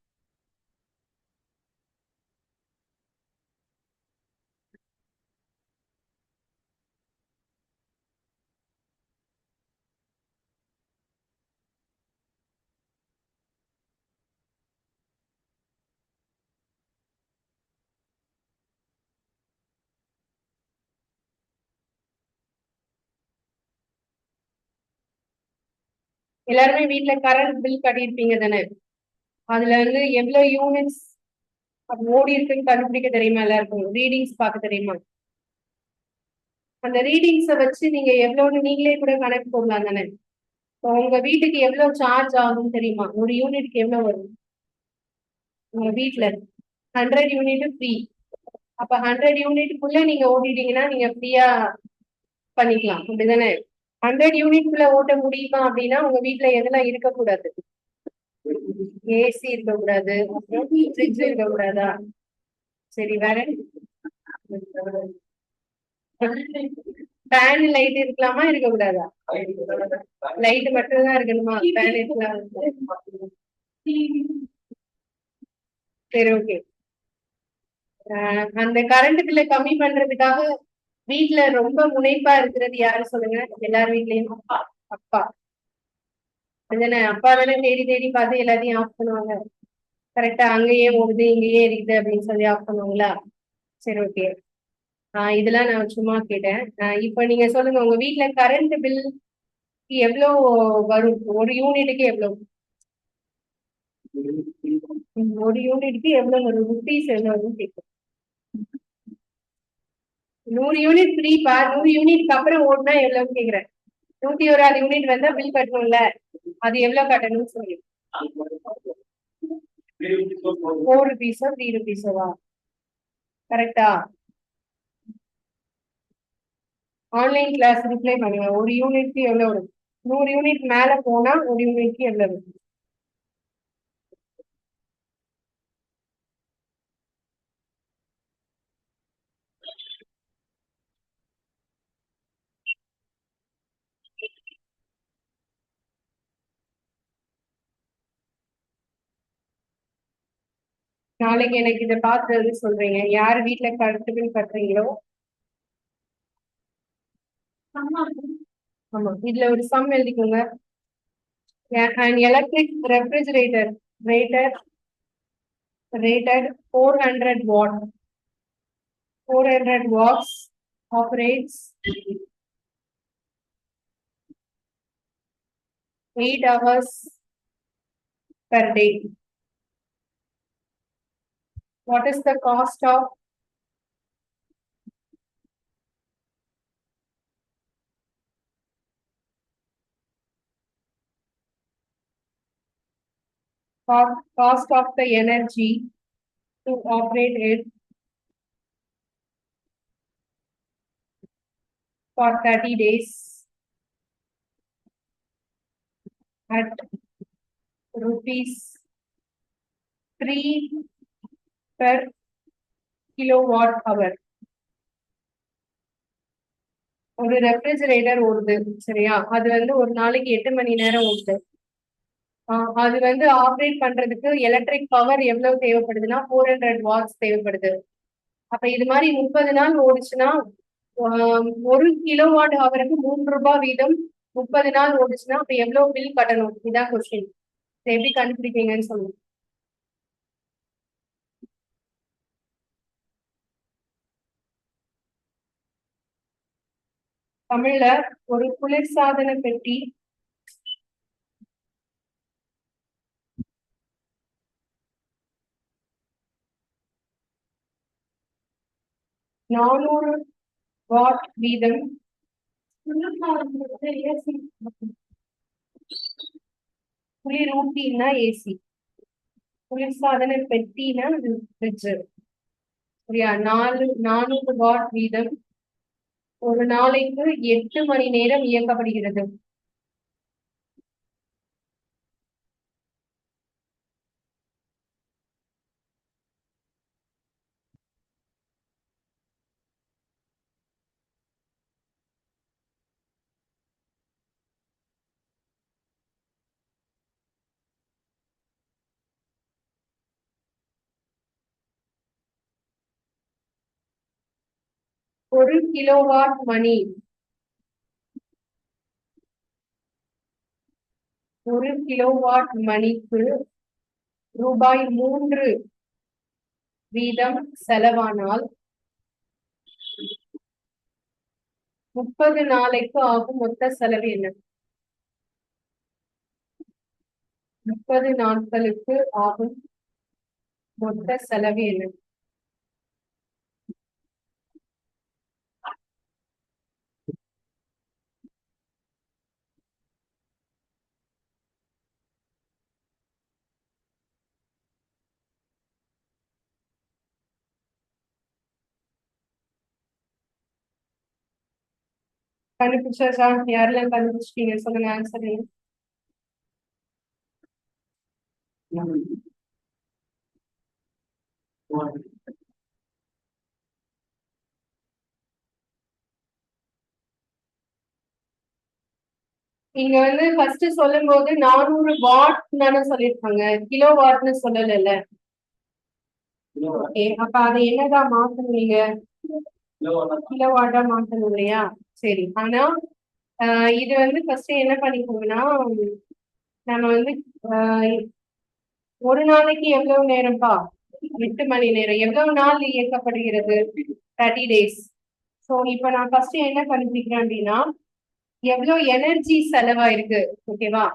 எல்லாருமே வீட்ல கரண்ட் பில் கட்டியிருப்பீங்க தானே? அதுல வந்து எவ்வளவு யூனிட்ஸ் ஓடி இருக்குன்னு கண்டுபிடிக்க தெரியுமா? எல்லாருக்கும் ரீடிங்ஸ் பார்க்க தெரியுமா? அந்த ரீடிங்ஸை வச்சு நீங்க எவ்வளவுன்னு நீங்களே கூட கணக்கு போடலாம் தானே? உங்க வீட்டுக்கு எவ்வளவு சார்ஜ் ஆகும் தெரியுமா? ஒரு யூனிட்க்கு எவ்வளவு வரும் உங்க வீட்டுல? 100 யூனிட் ஃப்ரீ. அப்ப 100 யூனிட்டுக்குள்ள நீங்க ஓடிட்டீங்கன்னா நீங்க ஃப்ரீயா பண்ணிக்கலாம், அப்படிதானே? 100 யூனிட்குள்ள ஓட்ட முடியுமா அப்படின்னா உங்க வீட்டுல எதெல்லாம் இருக்கக்கூடாது? ஏசி இருக்கக்கூடாது, அப்புறம் ஃப்ரிட்ஜ் இருக்கக்கூடாதா? சரி, வேற? ஃபேன் லைட் இருக்கலாமா இருக்கக்கூடாதா? லைட் மட்டும் தான் இருக்கணுமா? ஃபேன் இருக்கலாம். சரி, ஓகே. அந்த கரண்ட் பில்ல கம்மி பண்றதுக்காக வீட்ல ரொம்ப முனைப்பா இருக்கிறது யாரு சொல்லுங்க? எல்லார் வீட்லயும் அப்பா. அப்பா அதுதானே? அப்பா தானே தேடி தேடி பார்த்து எல்லாத்தையும் ஆஃப் பண்ணுவாங்க. கரெக்டா? அங்கேயே ஓடுது இங்கேயே இருக்குது அப்படின்னு சொல்லி ஆஃப் பண்ணுவாங்களா? சரி, ஓகே. இதெல்லாம் நான் சும்மா கேட்டேன். இப்ப நீங்க சொல்லுங்க, உங்க வீட்ல கரண்ட் பில் எவ்வளவு வரும்? ஒரு யூனிட்டுக்கு எவ்வளவு? ஒரு யூனிட்டுக்கு எவ்வளவு வரும்? ருபீஸ் எவ்வளவு வரும் கேட்கும். 100 யூனிட் ஃப்ரீப்பா. 100 யூனிட்க்கு அப்புறம் ஓடுனா எவ்வளவுன்னு கேக்குறேன். 101 யூனிட் வந்தா பில் கட்டணும்ல, அது எவ்வளவு கட்டணும்னு சொல்லி. 4 ருபீஸோ 3 ருபீஸோவா? கரெக்டா? ஆன்லைன் கிளாஸ் ரிப்ளை பண்ணுங்க. ஒரு யூனிட்க்கு எவ்வளவு வரும்? 100 யூனிட் மேல போனா ஒரு யூனிட்க்கு எவ்வளவு வரும்? நாளைக்கு எனக்கு இதை பார்த்து சொல்றீங்க. யார் வீட்டுல கரண்ட் பில் கட்டுறீங்களோ. ஆமா, இதுல ஒரு சம் எழுதிக்கோங்க. an electric refrigerator rated 400 watts operates 8 hours per day. What is the cost of the energy to operate it for 30 days at rupees 3 per kilowatt hour? ஒரு ரெஃப்ரிஜரேட்டர் ஓடுது, சரியா? அது வந்து ஒரு நாளைக்கு 8 மணி நேரம் ஓடுது. அது வந்து ஆப்ரேட் பண்றதுக்கு எலக்ட்ரிக் பவர் எவ்வளவு தேவைப்படுதுன்னா 400 வாட்ஸ் தேவைப்படுது. அப்ப இது மாதிரி 30 நாள் ஓடுச்சுன்னா 1 கிலோவாட் ஹவருக்கு 3 ரூபாய் வீதம் 30 நாள் ஓடுச்சுன்னா அப்ப எவ்வளவு பில் கட்டணும்? இதான் கொஸ்டின். எப்படி கண்டுபிடிப்பீங்கன்னு சொல்லுங்க. தமிழ்ல ஒரு குளிர்சாதன பெட்டி 400 வாட் வீதம் குளிரூட்டினா ஏசி, குளிர்சாதன பெட்டினா ஃப்ரிட்ஜ், சரியா? 400 வாட் வீதம் ஒரு நாளைக்கு 8 மணி நேரம் இயக்கப்படுகிறது. ஒரு கிலோவாட் மணி 1 கிலோவாட் மணிக்கு ரூபாய் 3 வீதம் செலவானால் 30 நாளைக்கு ஆகும் மொத்த செலவு என்ன? 30 நாட்களுக்கு ஆகும் மொத்த செலவு என்ன? கண்டுபிடிச்சா யாரெல்லாம் கண்டுபிடிச்சிட்டீங்க சொல்லுங்க ஆன்சர். இங்க வந்து ஃபர்ஸ்ட் சொல்லும் போது 400 வாட் தானே சொல்லிருக்காங்க, கிலோ வாட்னு சொல்லல. ஓகே, அப்ப அதை என்னதான் மாத்தணும் நீங்க? கிலோ வாட்டா மாத்தணும் இல்லையா? சரி, ஆனா இது வந்து ஃபர்ஸ்ட் என்ன பண்ணிக்கோங்கன்னா, நம்ம வந்து ஒரு நாளைக்கு எவ்வளவு நேரம்ப்பா? 8 மணி நேரம். எவ்வளவு நாள் இயக்கப்படுகிறது? 30 days. ஸோ இப்ப நான் ஃபர்ஸ்ட் என்ன கண்டுபிடிக்கிறேன் அப்படின்னா, எவ்வளவு எனர்ஜி செலவாயிருக்கு. ஓகேவா?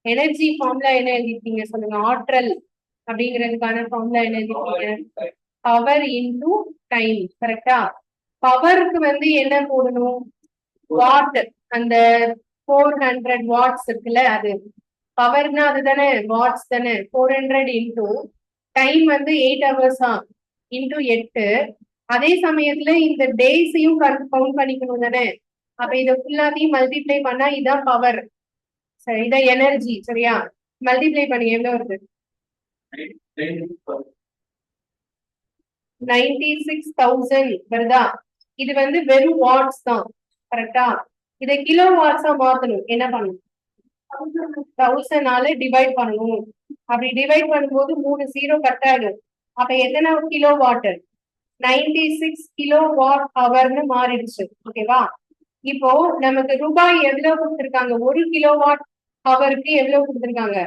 எனர்ஜி ஃபார்ம்ல என்ன எழுதிருக்கீங்க சொல்லுங்க. ஆற்றல் அப்படிங்கிறதுக்கான ஃபார்ம்ல என்ன எழுதிருக்கீங்க? Power into time. கரெக்டா? பவருக்கு வந்து என்ன போடணும்? வாட். அந்த 400 வாட்ஸ் இருக்குல்ல, அது பவர்னா அதுதானே, வாட்ஸ் தானே. 400 இன்டூ டைம் வந்து 8 hours இன்டூ 8. அதே சமயத்துல இந்த டேஸையும் கவுண்ட் பண்ணிக்கணும் தானே. அப்ப இதை ஃபுல்லாத்தையும் மல்டிப்ளை பண்ணா இதான் பவர். சரி, இதான் எனர்ஜி. சரியா? மல்டிப்ளை பண்ணி எவ்வளவு வருது? 96,000 வருதா? இது வந்து வெறும் வாட்ஸ் தான். கரெக்டா? இதை கிலோ வாட்ஸா மாத்தணும். என்ன பண்ணணும்? 1000 டிவைட் பண்ணணும். அப்படி டிவைட் பண்ணும்போது 3 0 கட் ஆகும். அப்ப எத்தனை கிலோ வாட்? 96 கிலோ வாட் ஹவர்னு மாறிடுச்சு. ஓகேவா? இப்போ நமக்கு ரூபாய் எவ்வளவு கொடுத்திருக்காங்க? 1 கிலோ வாட் ஹவருக்கு எவ்வளவு கொடுத்திருக்காங்க?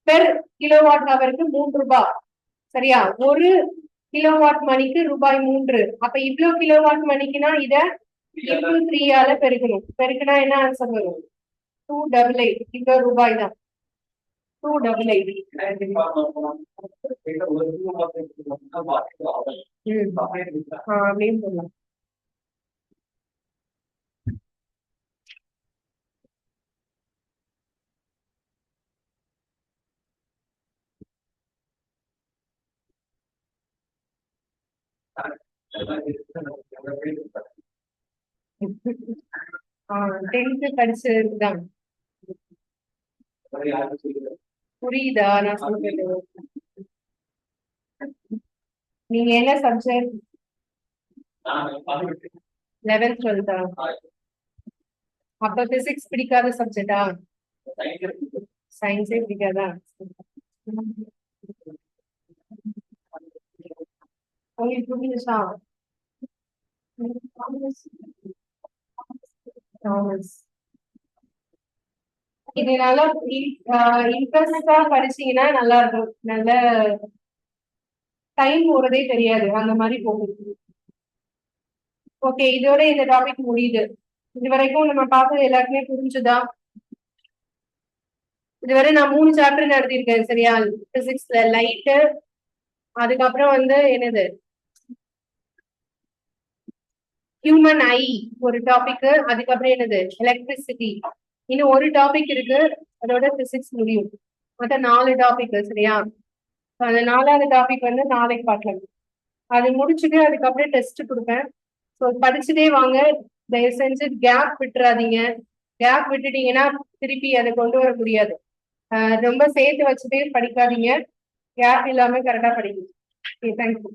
பெர் கிலோ வாட் ஹவருக்கு 3 ரூபாய். சரியா? 1 கிலோ வாட் மணிக்கு ரூபாய் 3. அப்ப இவ்வளவு கிலோ வாட் மணிக்குன்னா இத இன்டூ 3 பெருக்கணும். பெருக்கினா என்ன ஆன்சர் வரும்? 288. இவ்வளவு ரூபாய் தான். 288. அப்படின்னு சொல்லலாம். டென்த் படிச்சதுதான் புரியுதா நான் சொல்றது? நீங்க என்ன சப்ஜெக்ட்? 11th 12th. அப்ப பிசிக்ஸ் பிடிக்காத சப்ஜெக்டா? சயின்ஸே பிடிக்காதா? உங்களுக்கு புரியுதா? இது நல்லா இன்ட்ரெஸ்டா படிச்சீங்கன்னா நல்லா இருக்கும். நல்ல டைம் போறதே தெரியாது. அந்த மாதிரி போகுது. ஓகே, இதோட இந்த டாபிக் முடியுது. இது வரைக்கும் நம்ம பார்த்தது எல்லாருக்குமே புரிஞ்சுதா? இதுவரை நான் 3 சாப்டர் நடத்திருக்கேன். சரியா? பிசிக்ஸ்ல லைட்டு, அதுக்கப்புறம் வந்து என்னது, ஹியூமன் ஐ ஒரு டாபிக், அதுக்கப்புறம் என்னது, எலக்ட்ரிசிட்டி. இன்னும் ஒரு டாபிக் இருக்கு, அதோட பிசிக்ஸ் முடியும். மொத்தம் 4 டாபிக். சரியா? அந்த 4வது டாபிக் வந்து நாளைக்கு பார்க்கலாம். அது முடிச்சுட்டு அதுக்கப்புறம் டெஸ்ட் கொடுப்பேன். ஸோ படிச்சுட்டே வாங்க. தயவு செஞ்சு கேப் விட்டுறாதீங்க. கேப் விட்டுட்டீங்கன்னா திருப்பி அதை கொண்டு வர முடியாது. ரொம்ப சேர்த்து வச்சுட்டே படிக்காதீங்க. கேப் இல்லாம கரெக்டா படிங்க. Okay, thank you.